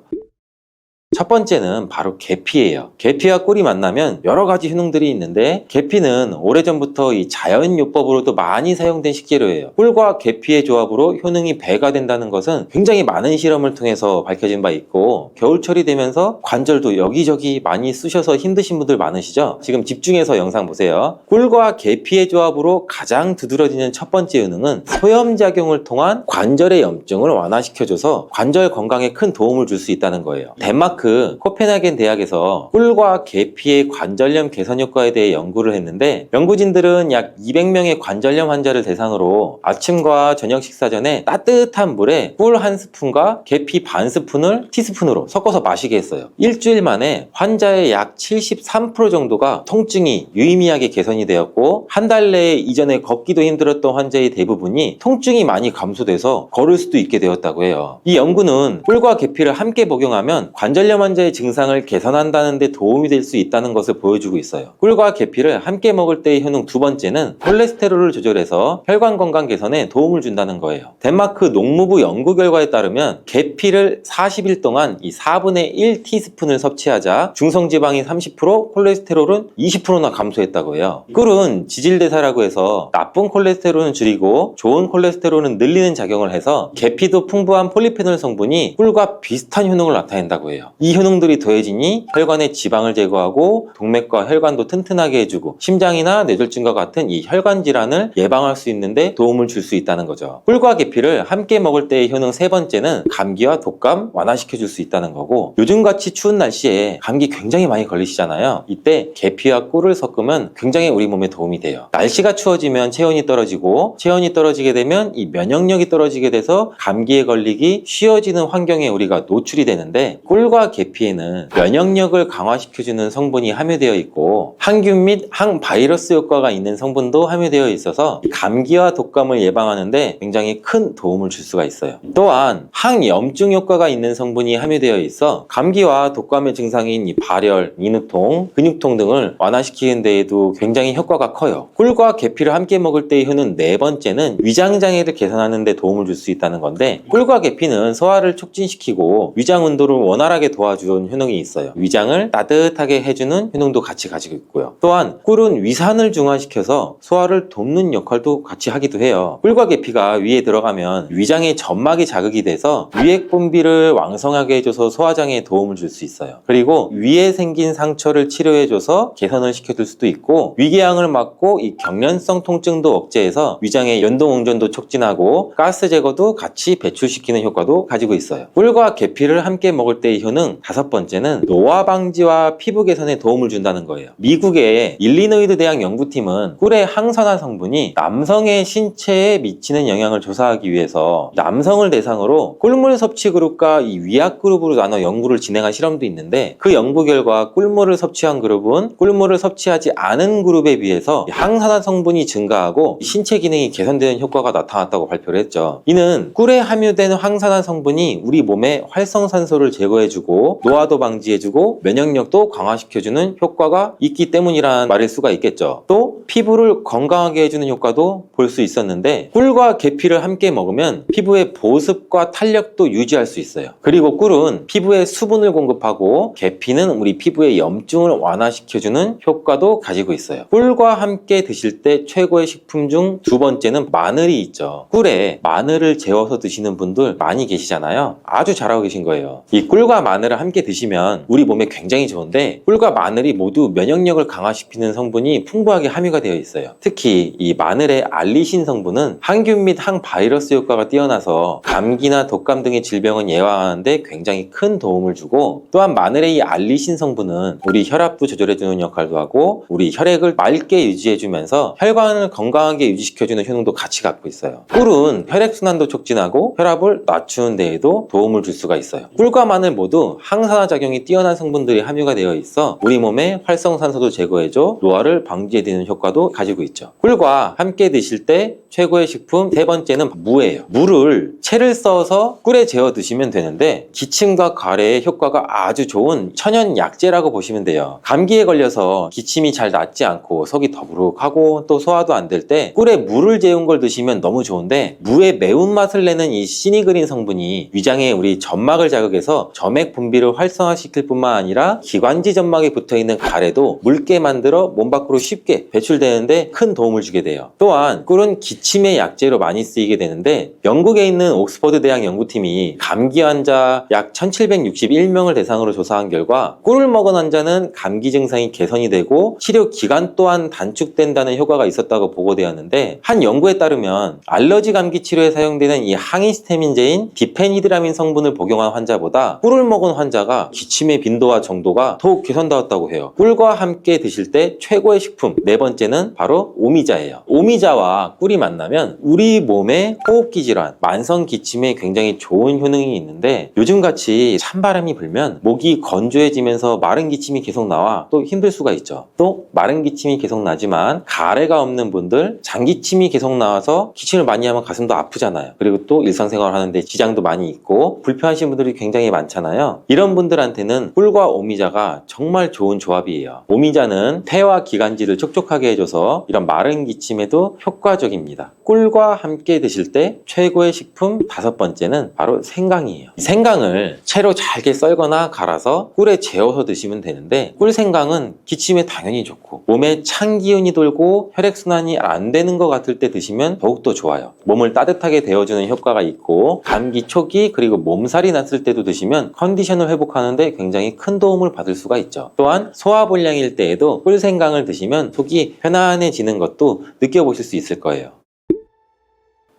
첫 번째는 바로 계피예요. 계피와 꿀이 만나면 여러 가지 효능들이 있는데, 계피는 오래전부터 이 자연요법으로도 많이 사용된 식재료예요. 꿀과 계피의 조합으로 효능이 배가 된다는 것은 굉장히 많은 실험을 통해서 밝혀진 바 있고, 겨울철이 되면서 관절도 여기저기 많이 쑤셔서 힘드신 분들 많으시죠? 지금 집중해서 영상 보세요. 꿀과 계피의 조합으로 가장 두드러지는 첫 번째 효능은 소염작용을 통한 관절의 염증을 완화시켜줘서 관절 건강에 큰 도움을 줄 수 있다는 거예요. 덴마크 코펜하겐 대학에서 꿀과 계피의 관절염 개선 효과에 대해 연구를 했는데, 연구진들은 약 200명의 관절염 환자를 대상으로 아침과 저녁 식사 전에 따뜻한 물에 꿀 1스푼과 계피 반 스푼을 티스푼으로 섞어서 마시게 했어요. 일주일 만에 환자의 약 73% 정도가 통증이 유의미하게 개선이 되었고, 한 달 내에 이전에 걷기도 힘들었던 환자의 대부분이 통증이 많이 감소돼서 걸을 수도 있게 되었다고 해요. 이 연구는 꿀과 계피를 함께 복용하면 관절염 환자의 증상을 개선한다는 데 도움이 될 수 있다는 것을 보여주고 있어요. 꿀과 계피를 함께 먹을 때의 효능 2번째는 콜레스테롤을 조절해서 혈관 건강 개선에 도움을 준다는 거예요. 덴마크 농무부 연구 결과에 따르면 계피를 40일 동안 이 4분의 1 티스푼을 섭취하자 중성지방이 30%, 콜레스테롤은 20%나 감소했다고 해요. 꿀은 지질대사라고 해서 나쁜 콜레스테롤은 줄이고 좋은 콜레스테롤은 늘리는 작용을 해서, 계피도 풍부한 폴리페놀 성분이 꿀과 비슷한 효능을 나타낸다고 해요. 이 효능들이 더해지니 혈관의 지방을 제거하고 동맥과 혈관도 튼튼하게 해주고 심장이나 뇌졸중과 같은 이 혈관 질환을 예방할 수 있는데 도움을 줄 수 있다는 거죠. 꿀과 계피를 함께 먹을 때의 효능 세 번째는 감기와 독감 완화시켜 줄 수 있다는 거고, 요즘같이 추운 날씨에 감기 굉장히 많이 걸리시잖아요. 이때 계피와 꿀을 섞으면 굉장히 우리 몸에 도움이 돼요. 날씨가 추워지면 체온이 떨어지고, 체온이 떨어지게 되면 이 면역력이 떨어지게 돼서 감기에 걸리기 쉬워지는 환경에 우리가 노출이 되는데, 꿀과 계피에는 면역력을 강화시켜주는 성분이 함유되어 있고 항균 및 항바이러스 효과가 있는 성분도 함유되어 있어서 감기와 독감을 예방하는데 굉장히 큰 도움을 줄 수가 있어요. 또한 항염증 효과가 있는 성분이 함유되어 있어 감기와 독감의 증상인 이 발열, 인후통, 근육통 등을 완화시키는 데에도 굉장히 효과가 커요. 꿀과 계피를 함께 먹을 때의 효능 네 번째는 위장장애를 개선하는 데 도움을 줄 수 있다는 건데, 꿀과 계피는 소화를 촉진시키고 위장 온도를 원활하게 도와주는 효능이 있어요. 위장을 따뜻하게 해주는 효능도 같이 가지고 있고요. 또한 꿀은 위산을 중화시켜서 소화를 돕는 역할도 같이 하기도 해요. 꿀과 계피가 위에 들어가면 위장의 점막이 자극이 돼서 위액 분비를 왕성하게 해줘서 소화장애에 도움을 줄 수 있어요. 그리고 위에 생긴 상처를 치료해줘서 개선을 시켜줄 수도 있고, 위궤양을 막고 이 경련성 통증도 억제해서 위장의 연동응전도 촉진하고 가스 제거도 같이 배출시키는 효과도 가지고 있어요. 꿀과 계피를 함께 먹을 때의 효능 다섯 번째는 노화 방지와 피부 개선에 도움을 준다는 거예요. 미국의 일리노이드 대학 연구팀은 꿀의 항산화 성분이 남성의 신체에 미치는 영향을 조사하기 위해서 남성을 대상으로 꿀물 섭취 그룹과 이 위약 그룹으로 나눠 연구를 진행한 실험도 있는데, 그 연구 결과 꿀물을 섭취한 그룹은 꿀물을 섭취하지 않은 그룹에 비해서 항산화 성분이 증가하고 신체 기능이 개선되는 효과가 나타났다고 발표를 했죠. 이는 꿀에 함유된 항산화 성분이 우리 몸에 활성산소를 제거해주고 노화도 방지해주고 면역력도 강화시켜주는 효과가 있기 때문이란 말일 수가 있겠죠. 또 피부를 건강하게 해주는 효과도 볼 수 있었는데, 꿀과 계피를 함께 먹으면 피부의 보습과 탄력도 유지할 수 있어요. 그리고 꿀은 피부에 수분을 공급하고 계피는 우리 피부의 염증을 완화시켜주는 효과도 가지고 있어요. 꿀과 함께 드실 때 최고의 식품 중 두 번째는 마늘이 있죠. 꿀에 마늘을 재워서 드시는 분들 많이 계시잖아요. 아주 잘하고 계신 거예요. 이 꿀과 마늘을 함께 드시면 우리 몸에 굉장히 좋은데, 꿀과 마늘이 모두 면역력을 강화시키는 성분이 풍부하게 함유가 되어 있어요. 특히 이 마늘의 알리신 성분은 항균 및 항바이러스 효과가 뛰어나서 감기나 독감 등의 질병을 예방하는데 굉장히 큰 도움을 주고, 또한 마늘의 이 알리신 성분은 우리 혈압도 조절해주는 역할도 하고 우리 혈액을 맑게 유지해주면서 혈관을 건강하게 유지시켜주는 효능도 같이 갖고 있어요. 꿀은 혈액순환도 촉진하고 혈압을 낮추는 데에도 도움을 줄 수가 있어요. 꿀과 마늘 모두 항산화 작용이 뛰어난 성분들이 함유가 되어 있어 우리 몸에 활성산소도 제거해줘 노화를 방지해주는 효과도 가지고 있죠. 꿀과 함께 드실 때 최고의 식품 세 번째는 무예요. 무를 채를 써서 꿀에 재워 드시면 되는데, 기침과 가래에 효과가 아주 좋은 천연 약재라고 보시면 돼요. 감기에 걸려서 기침이 잘 낫지 않고 속이 더부룩하고 또 소화도 안 될 때 꿀에 무를 재운 걸 드시면 너무 좋은데, 무의 매운맛을 내는 이 시니그린 성분이 위장에 우리 점막을 자극해서 점액 분비를 활성화시킬 뿐만 아니라 기관지 점막에 붙어있는 가래도 묽게 만들어 몸 밖으로 쉽게 배출되는데 큰 도움을 주게 돼요. 또한 꿀은 기침의 약재로 많이 쓰이게 되는데, 영국에 있는 옥스퍼드 대학 연구팀이 감기 환자 약 1761명을 대상으로 조사한 결과 꿀을 먹은 환자는 감기 증상이 개선이 되고 치료 기간 또한 단축된다는 효과가 있었다고 보고되었는데, 한 연구에 따르면 알러지 감기 치료에 사용되는 이 항히스타민제인 디페니드라민 성분을 복용한 환자보다 꿀을 먹은 환자가 기침의 빈도와 정도가 더욱 개선되었다고 해요. 꿀과 함께 드실 때 최고의 식품 네 번째는 바로 오미자예요. 오미자와 꿀이 만나면 우리 몸의 호흡기 질환, 만성 기침에 굉장히 좋은 효능이 있는데, 요즘같이 찬바람이 불면 목이 건조해지면서 마른 기침이 계속 나와 또 힘들 수가 있죠. 또 마른 기침이 계속 나지만 가래가 없는 분들, 장기침이 계속 나와서 기침을 많이 하면 가슴도 아프잖아요. 그리고 또 일상생활 하는데 지장도 많이 있고 불편하신 분들이 굉장히 많잖아요. 이런 분들한테는 꿀과 오미자가 정말 좋은 조합이에요. 오미자는 폐와 기관지를 촉촉하게 해줘서 이런 마른 기침에도 효과적입니다. 꿀과 함께 드실 때 최고의 식품 다섯 번째는 바로 생강이에요. 생강을 채로 잘게 썰거나 갈아서 꿀에 재워서 드시면 되는데, 꿀생강은 기침에 당연히 좋고 몸에 찬 기운이 돌고 혈액순환이 안 되는 것 같을 때 드시면 더욱더 좋아요. 몸을 따뜻하게 데워주는 효과가 있고, 감기 초기 그리고 몸살이 났을 때도 드시면 컨디션 컨디션을 회복하는데 굉장히 큰 도움을 받을 수가 있죠. 또한 소화불량일 때에도 꿀생강을 드시면 속이 편안해지는 것도 느껴보실 수 있을 거예요.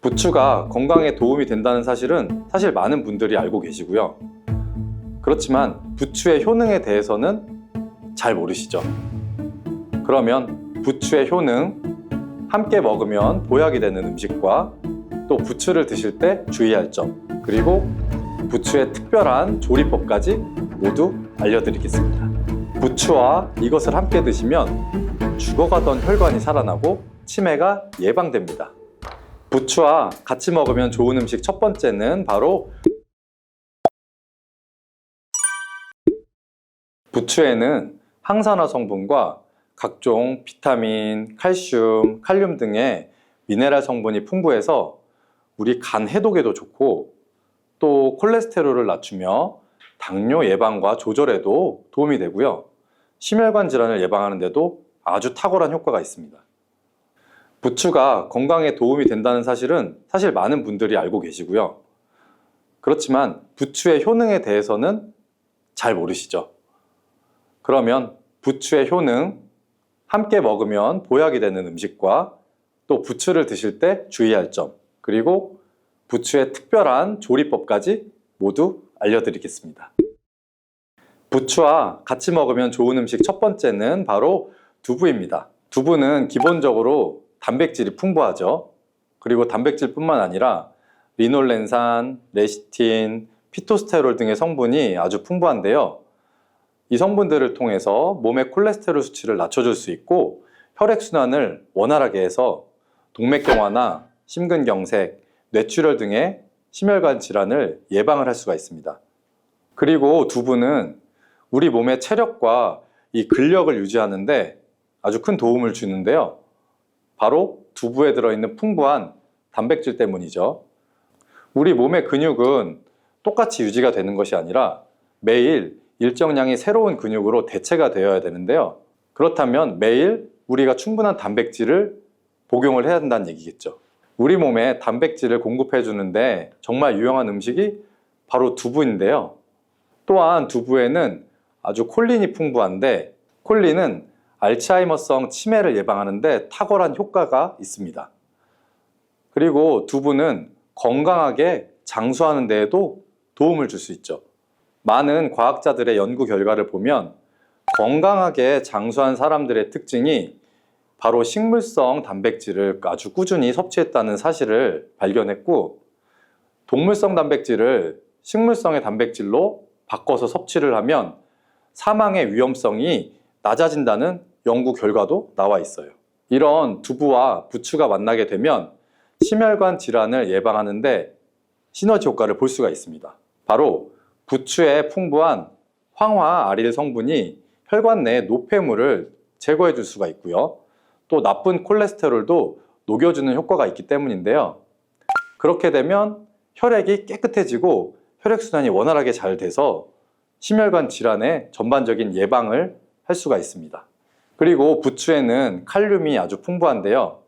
부추가 건강에 도움이 된다는 사실은 사실 많은 분들이 알고 계시고요. 그렇지만 부추의 효능에 대해서는 잘 모르시죠. 그러면 부추의 효능, 함께 먹으면 보약이 되는 음식과 또 부추를 드실 때 주의할 점, 그리고 부추의 특별한 조리법까지 모두 알려드리겠습니다. 부추와 이것을 함께 드시면 죽어가던 혈관이 살아나고 치매가 예방됩니다. 부추와 같이 먹으면 좋은 음식 첫 번째는 바로 부추에는 항산화 성분과 각종 비타민, 칼슘, 칼륨 등의 미네랄 성분이 풍부해서 우리 간 해독에도 좋고 또 콜레스테롤을 낮추며 당뇨 예방과 조절에도 도움이 되고요. 심혈관 질환을 예방하는 데도 아주 탁월한 효과가 있습니다. 부추가 건강에 도움이 된다는 사실은 사실 많은 분들이 알고 계시고요. 그렇지만 부추의 효능에 대해서는 잘 모르시죠. 그러면 부추의 효능, 함께 먹으면 보약이 되는 음식과 또 부추를 드실 때 주의할 점, 그리고 부추의 특별한 조리법까지 모두 알려드리겠습니다. 부추와 같이 먹으면 좋은 음식 첫 번째는 바로 두부입니다. 두부는 기본적으로 단백질이 풍부하죠. 그리고 단백질뿐만 아니라 리놀렌산, 레시틴, 피토스테롤 등의 성분이 아주 풍부한데요. 이 성분들을 통해서 몸의 콜레스테롤 수치를 낮춰줄 수 있고 혈액순환을 원활하게 해서 동맥경화나 심근경색, 뇌출혈 등의 심혈관 질환을 예방을 할 수가 있습니다. 그리고 두부는 우리 몸의 체력과 이 근력을 유지하는데 아주 큰 도움을 주는데요. 바로 두부에 들어있는 풍부한 단백질 때문이죠. 우리 몸의 근육은 똑같이 유지가 되는 것이 아니라 매일 일정량의 새로운 근육으로 대체가 되어야 되는데요. 그렇다면 매일 우리가 충분한 단백질을 복용을 해야 한다는 얘기겠죠. 우리 몸에 단백질을 공급해 주는데 정말 유용한 음식이 바로 두부인데요. 또한 두부에는 아주 콜린이 풍부한데 콜린은 알츠하이머성 치매를 예방하는 데 탁월한 효과가 있습니다. 그리고 두부는 건강하게 장수하는 데에도 도움을 줄 수 있죠. 많은 과학자들의 연구 결과를 보면 건강하게 장수한 사람들의 특징이 바로 식물성 단백질을 아주 꾸준히 섭취했다는 사실을 발견했고, 동물성 단백질을 식물성의 단백질로 바꿔서 섭취를 하면 사망의 위험성이 낮아진다는 연구 결과도 나와 있어요. 이런 두부와 부추가 만나게 되면 심혈관 질환을 예방하는데 시너지 효과를 볼 수가 있습니다. 바로 부추에 풍부한 황화 아릴 성분이 혈관 내 노폐물을 제거해 줄 수가 있고요. 또 나쁜 콜레스테롤도 녹여주는 효과가 있기 때문인데요. 그렇게 되면 혈액이 깨끗해지고 혈액순환이 원활하게 잘 돼서 심혈관 질환의 전반적인 예방을 할 수가 있습니다. 그리고 부추에는 칼륨이 아주 풍부한데요.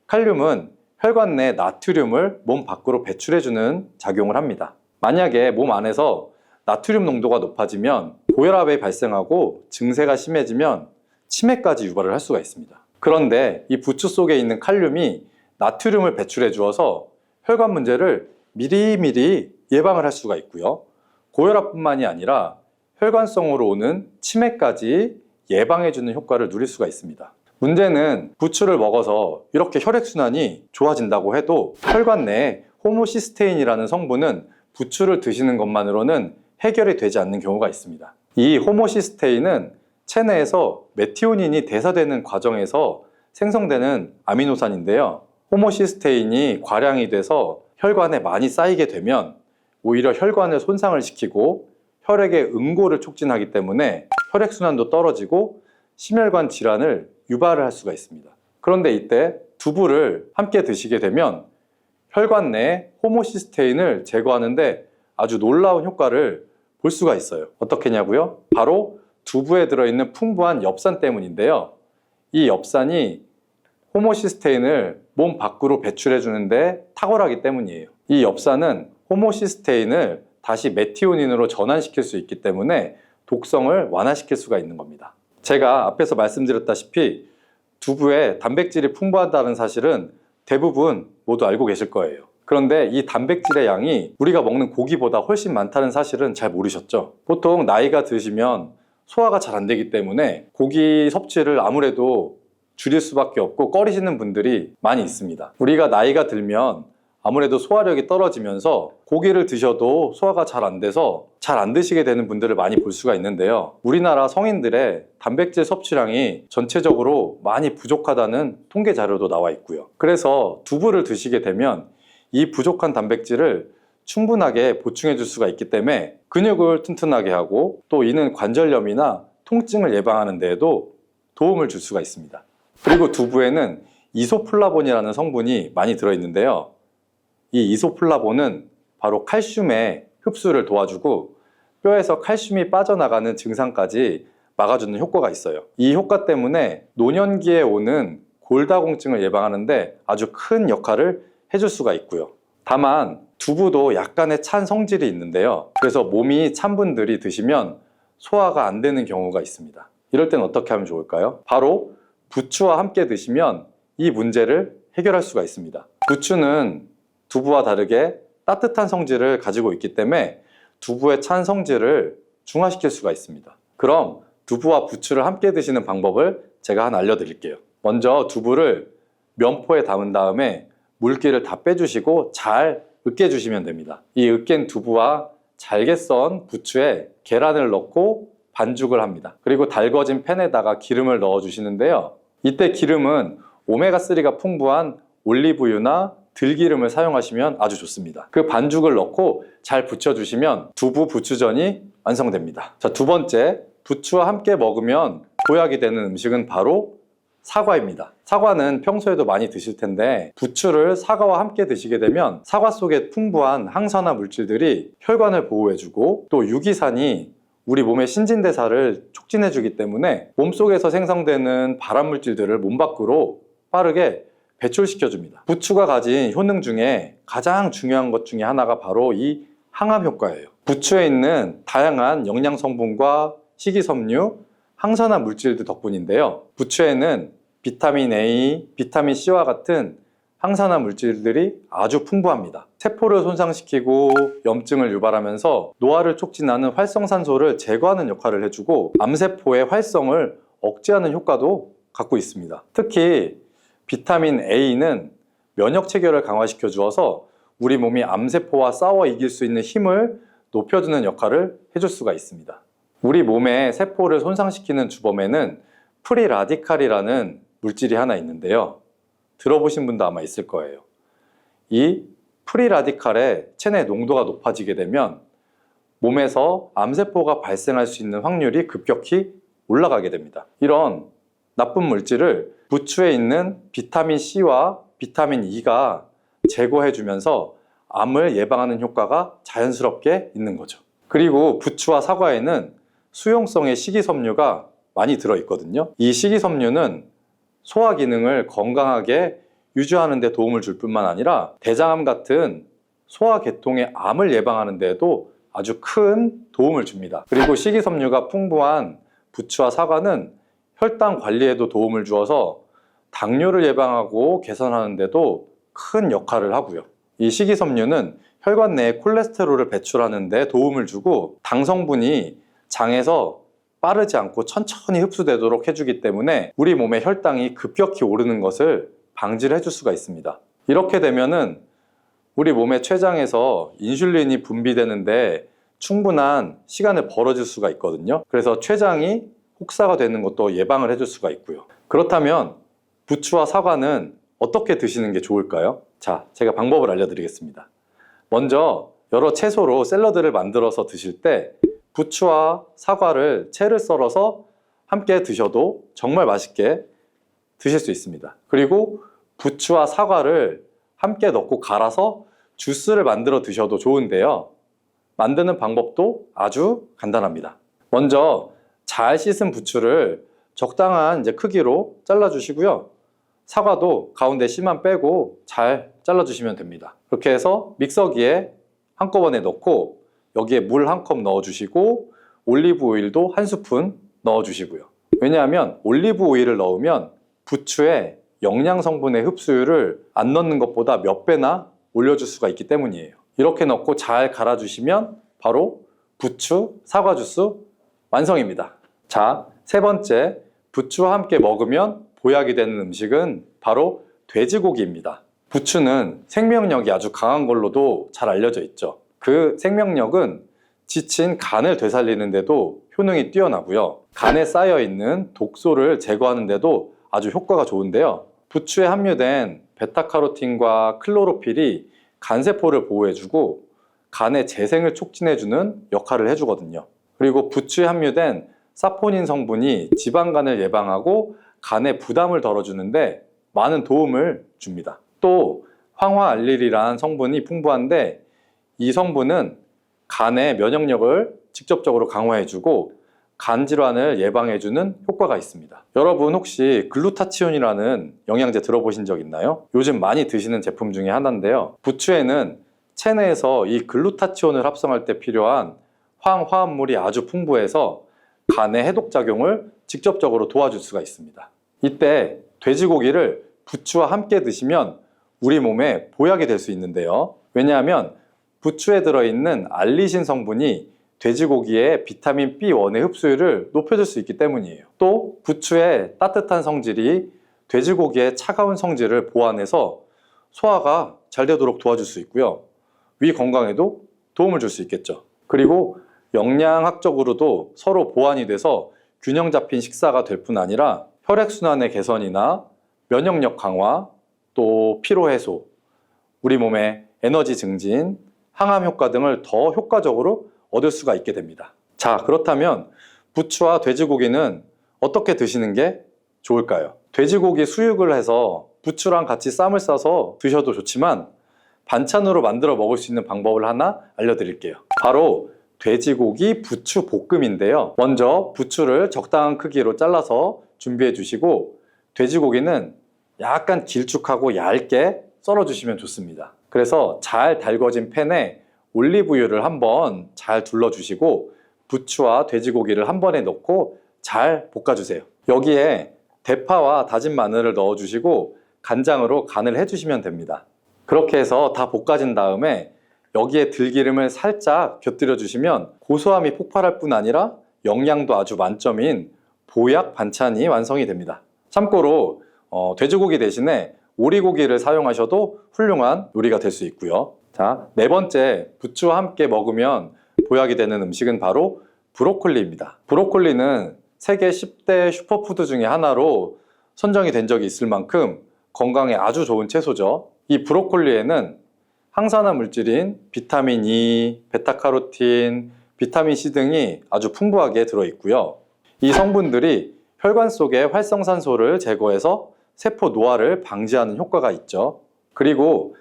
칼륨은 혈관 내 나트륨을 몸 밖으로 배출해주는 작용을 합니다. 만약에 몸 안에서 나트륨 농도가 높아지면 고혈압이 발생하고 증세가 심해지면 치매까지 유발을 할 수가 있습니다. 그런데 이 부추 속에 있는 칼륨이 나트륨을 배출해 주어서 혈관 문제를 미리미리 예방을 할 수가 있고요. 고혈압뿐만이 아니라 혈관성으로 오는 치매까지 예방해주는 효과를 누릴 수가 있습니다. 문제는 부추를 먹어서 이렇게 혈액순환이 좋아진다고 해도 혈관 내에 호모시스테인이라는 성분은 부추를 드시는 것만으로는 해결이 되지 않는 경우가 있습니다. 이 호모시스테인은 체내에서 메티오닌이 대사되는 과정에서 생성되는 아미노산인데요. 호모시스테인이 과량이 돼서 혈관에 많이 쌓이게 되면 오히려 혈관을 손상을 시키고 혈액의 응고를 촉진하기 때문에 혈액순환도 떨어지고 심혈관 질환을 유발을 할 수가 있습니다. 그런데 이때 두부를 함께 드시게 되면 혈관 내 호모시스테인을 제거하는데 아주 놀라운 효과를 볼 수가 있어요. 어떻게냐고요? 바로 두부에 들어있는 풍부한 엽산 때문인데요. 이 엽산이 호모시스테인을 몸 밖으로 배출해 주는데 탁월하기 때문이에요. 이 엽산은 호모시스테인을 다시 메티오닌으로 전환시킬 수 있기 때문에 독성을 완화시킬 수가 있는 겁니다. 제가 앞에서 말씀드렸다시피 두부에 단백질이 풍부하다는 사실은 대부분 모두 알고 계실 거예요. 그런데 이 단백질의 양이 우리가 먹는 고기보다 훨씬 많다는 사실은 잘 모르셨죠? 보통 나이가 드시면 소화가 잘 안 되기 때문에 고기 섭취를 아무래도 줄일 수밖에 없고 꺼리시는 분들이 많이 있습니다. 우리가 나이가 들면 아무래도 소화력이 떨어지면서 고기를 드셔도 소화가 잘 안 돼서 잘 안 드시게 되는 분들을 많이 볼 수가 있는데요. 우리나라 성인들의 단백질 섭취량이 전체적으로 많이 부족하다는 통계 자료도 나와 있고요. 그래서 두부를 드시게 되면 이 부족한 단백질을 충분하게 보충해 줄 수가 있기 때문에 근육을 튼튼하게 하고 또 이는 관절염이나 통증을 예방하는 데에도 도움을 줄 수가 있습니다. 그리고 두부에는 이소플라본이라는 성분이 많이 들어있는데요. 이 이소플라본은 바로 칼슘의 흡수를 도와주고 뼈에서 칼슘이 빠져나가는 증상까지 막아주는 효과가 있어요. 이 효과 때문에 노년기에 오는 골다공증을 예방하는데 아주 큰 역할을 해줄 수가 있고요. 다만 두부도 약간의 찬 성질이 있는데요. 그래서 몸이 찬 분들이 드시면 소화가 안 되는 경우가 있습니다. 이럴 때는 어떻게 하면 좋을까요? 바로 부추와 함께 드시면 이 문제를 해결할 수가 있습니다. 부추는 두부와 다르게 따뜻한 성질을 가지고 있기 때문에 두부의 찬 성질을 중화시킬 수가 있습니다. 그럼 두부와 부추를 함께 드시는 방법을 제가 하나 알려드릴게요. 먼저 두부를 면포에 담은 다음에 물기를 다 빼주시고 잘 으깨주시면 됩니다. 이 으깬 두부와 잘게 썬 부추에 계란을 넣고 반죽을 합니다. 그리고 달궈진 팬에다가 기름을 넣어주시는데요. 이때 기름은 오메가3가 풍부한 올리브유나 들기름을 사용하시면 아주 좋습니다. 그 반죽을 넣고 잘 부쳐주시면 두부 부추전이 완성됩니다. 자, 두 번째, 부추와 함께 먹으면 보약이 되는 음식은 바로 사과입니다. 사과는 평소에도 많이 드실 텐데 부추를 사과와 함께 드시게 되면 사과 속에 풍부한 항산화 물질들이 혈관을 보호해주고 또 유기산이 우리 몸의 신진대사를 촉진해주기 때문에 몸속에서 생성되는 발암물질들을 몸 밖으로 빠르게 배출시켜줍니다. 부추가 가진 효능 중에 가장 중요한 것 중에 하나가 바로 이 항암 효과예요. 부추에 있는 다양한 영양 성분과 식이섬유, 항산화 물질들 덕분인데요. 부추에는 비타민 A, 비타민 C와 같은 항산화 물질들이 아주 풍부합니다. 세포를 손상시키고 염증을 유발하면서 노화를 촉진하는 활성산소를 제거하는 역할을 해주고 암세포의 활성을 억제하는 효과도 갖고 있습니다. 특히 비타민 A는 면역 체계를 강화시켜 주어서 우리 몸이 암세포와 싸워 이길 수 있는 힘을 높여주는 역할을 해줄 수가 있습니다. 우리 몸의 세포를 손상시키는 주범에는 프리라디칼이라는 물질이 하나 있는데요. 들어보신 분도 아마 있을 거예요. 이 프리라디칼의 체내 농도가 높아지게 되면 몸에서 암세포가 발생할 수 있는 확률이 급격히 올라가게 됩니다. 이런 나쁜 물질을 부추에 있는 비타민 C와 비타민 E가 제거해주면서 암을 예방하는 효과가 자연스럽게 있는 거죠. 그리고 부추와 사과에는 수용성의 식이섬유가 많이 들어있거든요. 이 식이섬유는 소화 기능을 건강하게 유지하는 데 도움을 줄 뿐만 아니라 대장암 같은 소화계통의 암을 예방하는 데에도 아주 큰 도움을 줍니다. 그리고 식이섬유가 풍부한 부추와 사과는 혈당 관리에도 도움을 주어서 당뇨를 예방하고 개선하는 데도 큰 역할을 하고요. 이 식이섬유는 혈관 내에 콜레스테롤을 배출하는 데 도움을 주고 당 성분이 장에서 빠르지 않고 천천히 흡수되도록 해주기 때문에 우리 몸의 혈당이 급격히 오르는 것을 방지를 해줄 수가 있습니다. 이렇게 되면은 우리 몸의 췌장에서 인슐린이 분비되는데 충분한 시간을 벌어줄 수가 있거든요. 그래서 췌장이 혹사가 되는 것도 예방을 해줄 수가 있고요. 그렇다면 부추와 사과는 어떻게 드시는 게 좋을까요? 자, 제가 방법을 알려드리겠습니다. 먼저 여러 채소로 샐러드를 만들어서 드실 때 부추와 사과를 채를 썰어서 함께 드셔도 정말 맛있게 드실 수 있습니다. 그리고 부추와 사과를 함께 넣고 갈아서 주스를 만들어 드셔도 좋은데요. 만드는 방법도 아주 간단합니다. 먼저 잘 씻은 부추를 적당한 크기로 잘라주시고요. 사과도 가운데 씨만 빼고 잘 잘라주시면 됩니다. 그렇게 해서 믹서기에 한꺼번에 넣고 여기에 물 1컵 넣어주시고 올리브 오일도 1스푼 넣어주시고요. 왜냐하면 올리브 오일을 넣으면 부추의 영양 성분의 흡수율을 안 넣는 것보다 몇 배나 올려줄 수가 있기 때문이에요. 이렇게 넣고 잘 갈아주시면 바로 부추 사과 주스 완성입니다. 자, 세 번째, 부추와 함께 먹으면 보약이 되는 음식은 바로 돼지고기입니다. 부추는 생명력이 아주 강한 걸로도 잘 알려져 있죠. 그 생명력은 지친 간을 되살리는데도 효능이 뛰어나고요. 간에 쌓여있는 독소를 제거하는데도 아주 효과가 좋은데요. 부추에 함유된 베타카로틴과 클로로필이 간세포를 보호해주고 간의 재생을 촉진해주는 역할을 해주거든요. 그리고 부추에 함유된 사포닌 성분이 지방간을 예방하고 간의 부담을 덜어주는데 많은 도움을 줍니다. 또 황화알릴이라는 성분이 풍부한데 이 성분은 간의 면역력을 직접적으로 강화해주고 간 질환을 예방해주는 효과가 있습니다. 여러분 혹시 글루타치온이라는 영양제 들어보신 적 있나요? 요즘 많이 드시는 제품 중에 하나인데요. 부추에는 체내에서 이 글루타치온을 합성할 때 필요한 황화합물이 아주 풍부해서 간의 해독작용을 직접적으로 도와줄 수가 있습니다. 이때 돼지고기를 부추와 함께 드시면 우리 몸에 보약이 될 수 있는데요. 왜냐하면 부추에 들어있는 알리신 성분이 돼지고기의 비타민 B1의 흡수율을 높여줄 수 있기 때문이에요. 또 부추의 따뜻한 성질이 돼지고기의 차가운 성질을 보완해서 소화가 잘 되도록 도와줄 수 있고요. 위 건강에도 도움을 줄 수 있겠죠. 그리고 영양학적으로도 서로 보완이 돼서 균형 잡힌 식사가 될 뿐 아니라 혈액순환의 개선이나 면역력 강화, 또 피로 해소, 우리 몸의 에너지 증진, 항암 효과 등을 더 효과적으로 얻을 수가 있게 됩니다. 자, 그렇다면 부추와 돼지고기는 어떻게 드시는 게 좋을까요? 돼지고기 수육을 해서 부추랑 같이 쌈을 싸서 드셔도 좋지만 반찬으로 만들어 먹을 수 있는 방법을 하나 알려드릴게요. 바로 돼지고기 부추 볶음인데요. 먼저 부추를 적당한 크기로 잘라서 준비해 주시고 돼지고기는 약간 길쭉하고 얇게 썰어 주시면 좋습니다. 그래서 잘 달궈진 팬에 올리브유를 한번 잘 둘러주시고 부추와 돼지고기를 한 번에 넣고 잘 볶아주세요. 여기에 대파와 다진 마늘을 넣어주시고 간장으로 간을 해주시면 됩니다. 그렇게 해서 다 볶아진 다음에 여기에 들기름을 살짝 곁들여 주시면 고소함이 폭발할 뿐 아니라 영양도 아주 만점인 보약 반찬이 완성이 됩니다. 참고로 돼지고기 대신에 오리고기를 사용하셔도 훌륭한 요리가 될 수 있고요. 자, 네 번째, 부추와 함께 먹으면 보약이 되는 음식은 바로 브로콜리입니다. 브로콜리는 세계 10대 슈퍼푸드 중에 하나로 선정이 된 적이 있을 만큼 건강에 아주 좋은 채소죠. 이 브로콜리에는 항산화 물질인 비타민 E, 베타카로틴, 비타민 C 등이 아주 풍부하게 들어있고요. 이 성분들이 혈관 속의 활성산소를 제거해서 세포 노화를 방지하는 효과가 있죠. 그리고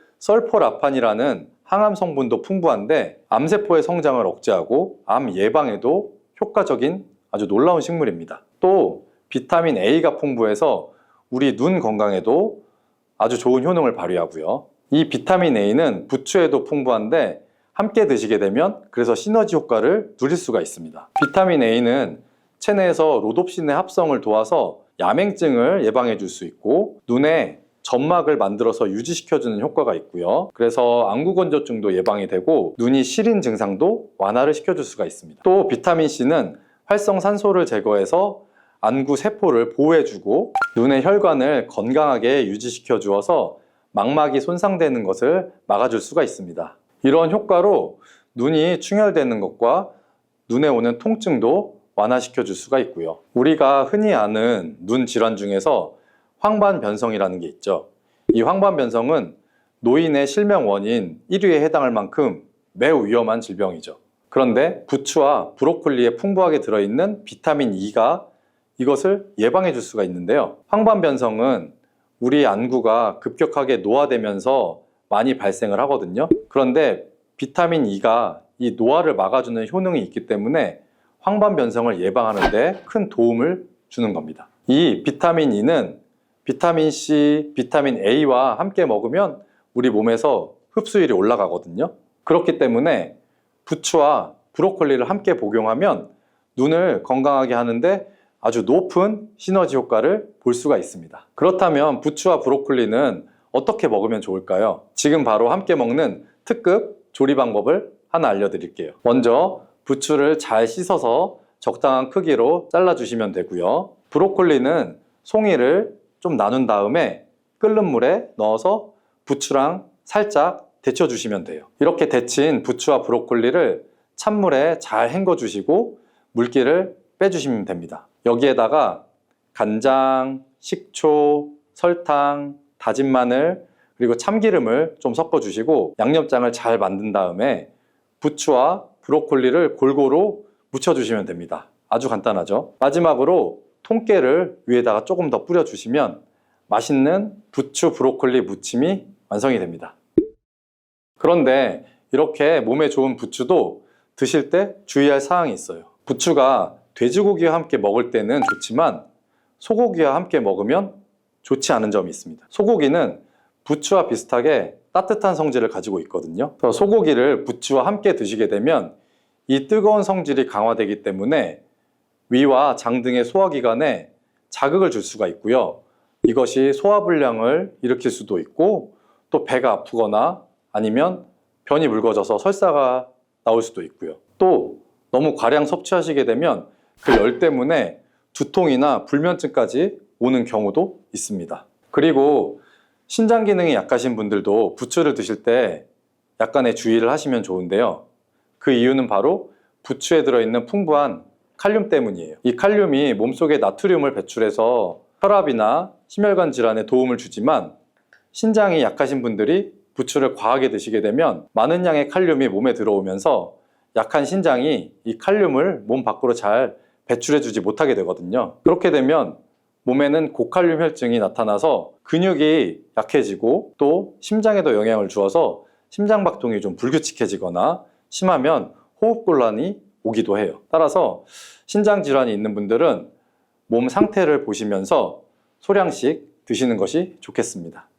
설포라판이라는 항암 성분도 풍부한데 암세포의 성장을 억제하고 암 예방에도 효과적인 아주 놀라운 식물입니다. 또 비타민 A가 풍부해서 우리 눈 건강에도 아주 좋은 효능을 발휘하고요. 이 비타민 A는 부추에도 풍부한데 함께 드시게 되면 그래서 시너지 효과를 누릴 수가 있습니다. 비타민 A는 체내에서 로놉신의 합성을 도와서 야맹증을 예방해 줄 수 있고 눈에 점막을 만들어서 유지시켜주는 효과가 있고요. 그래서 안구건조증도 예방이 되고 눈이 시린 증상도 완화를 시켜줄 수가 있습니다. 또 비타민 C는 활성산소를 제거해서 안구 세포를 보호해주고 눈의 혈관을 건강하게 유지시켜 주어서 망막이 손상되는 것을 막아줄 수가 있습니다. 이런 효과로 눈이 충혈되는 것과 눈에 오는 통증도 완화시켜 줄 수가 있고요. 우리가 흔히 아는 눈 질환 중에서 황반변성이라는 게 있죠. 이 황반변성은 노인의 실명 원인 1위에 해당할 만큼 매우 위험한 질병이죠. 그런데 부추와 브로콜리에 풍부하게 들어있는 비타민 E가 이것을 예방해 줄 수가 있는데요. 황반변성은 우리 안구가 급격하게 노화되면서 많이 발생을 하거든요. 그런데 비타민 E가 이 노화를 막아주는 효능이 있기 때문에 황반변성을 예방하는 데 큰 도움을 주는 겁니다. 이 비타민 E는 비타민 C, 비타민 A와 함께 먹으면 우리 몸에서 흡수율이 올라가거든요. 그렇기 때문에 부추와 브로콜리를 함께 복용하면 눈을 건강하게 하는데 아주 높은 시너지 효과를 볼 수가 있습니다. 그렇다면 부추와 브로콜리는 어떻게 먹으면 좋을까요? 지금 바로 함께 먹는 특급 조리 방법을 하나 알려드릴게요. 먼저 부추를 잘 씻어서 적당한 크기로 잘라주시면 되고요. 브로콜리는 송이를 좀 나눈 다음에 끓는 물에 넣어서 부추랑 살짝 데쳐주시면 돼요. 이렇게 데친 부추와 브로콜리를 찬물에 잘 헹궈주시고 물기를 빼주시면 됩니다. 여기에다가 간장, 식초, 설탕, 다진 마늘, 그리고 참기름을 좀 섞어주시고 양념장을 잘 만든 다음에 부추와 브로콜리를 골고루 묻혀주시면 됩니다. 아주 간단하죠? 마지막으로 통깨를 위에다가 조금 더 뿌려주시면 맛있는 부추 브로콜리 무침이 완성이 됩니다. 그런데 이렇게 몸에 좋은 부추도 드실 때 주의할 사항이 있어요. 부추가 돼지고기와 함께 먹을 때는 좋지만 소고기와 함께 먹으면 좋지 않은 점이 있습니다. 소고기는 부추와 비슷하게 따뜻한 성질을 가지고 있거든요. 그래서 소고기를 부추와 함께 드시게 되면 이 뜨거운 성질이 강화되기 때문에 위와 장 등의 소화기관에 자극을 줄 수가 있고요. 이것이 소화불량을 일으킬 수도 있고 또 배가 아프거나 아니면 변이 묽어져서 설사가 나올 수도 있고요. 또 너무 과량 섭취하시게 되면 그 열 때문에 두통이나 불면증까지 오는 경우도 있습니다. 그리고 신장 기능이 약하신 분들도 부추를 드실 때 약간의 주의를 하시면 좋은데요. 그 이유는 바로 부추에 들어있는 풍부한 칼륨 때문이에요. 이 칼륨이 몸속에 나트륨을 배출해서 혈압이나 심혈관 질환에 도움을 주지만 신장이 약하신 분들이 부추를 과하게 드시게 되면 많은 양의 칼륨이 몸에 들어오면서 약한 신장이 이 칼륨을 몸 밖으로 잘 배출해주지 못하게 되거든요. 그렇게 되면 몸에는 고칼륨 혈증이 나타나서 근육이 약해지고 또 심장에도 영향을 주어서 심장박동이 좀 불규칙해지거나 심하면 호흡곤란이 오기도 해요. 따라서 신장질환이 있는 분들은 몸 상태를 보시면서 소량씩 드시는 것이 좋겠습니다.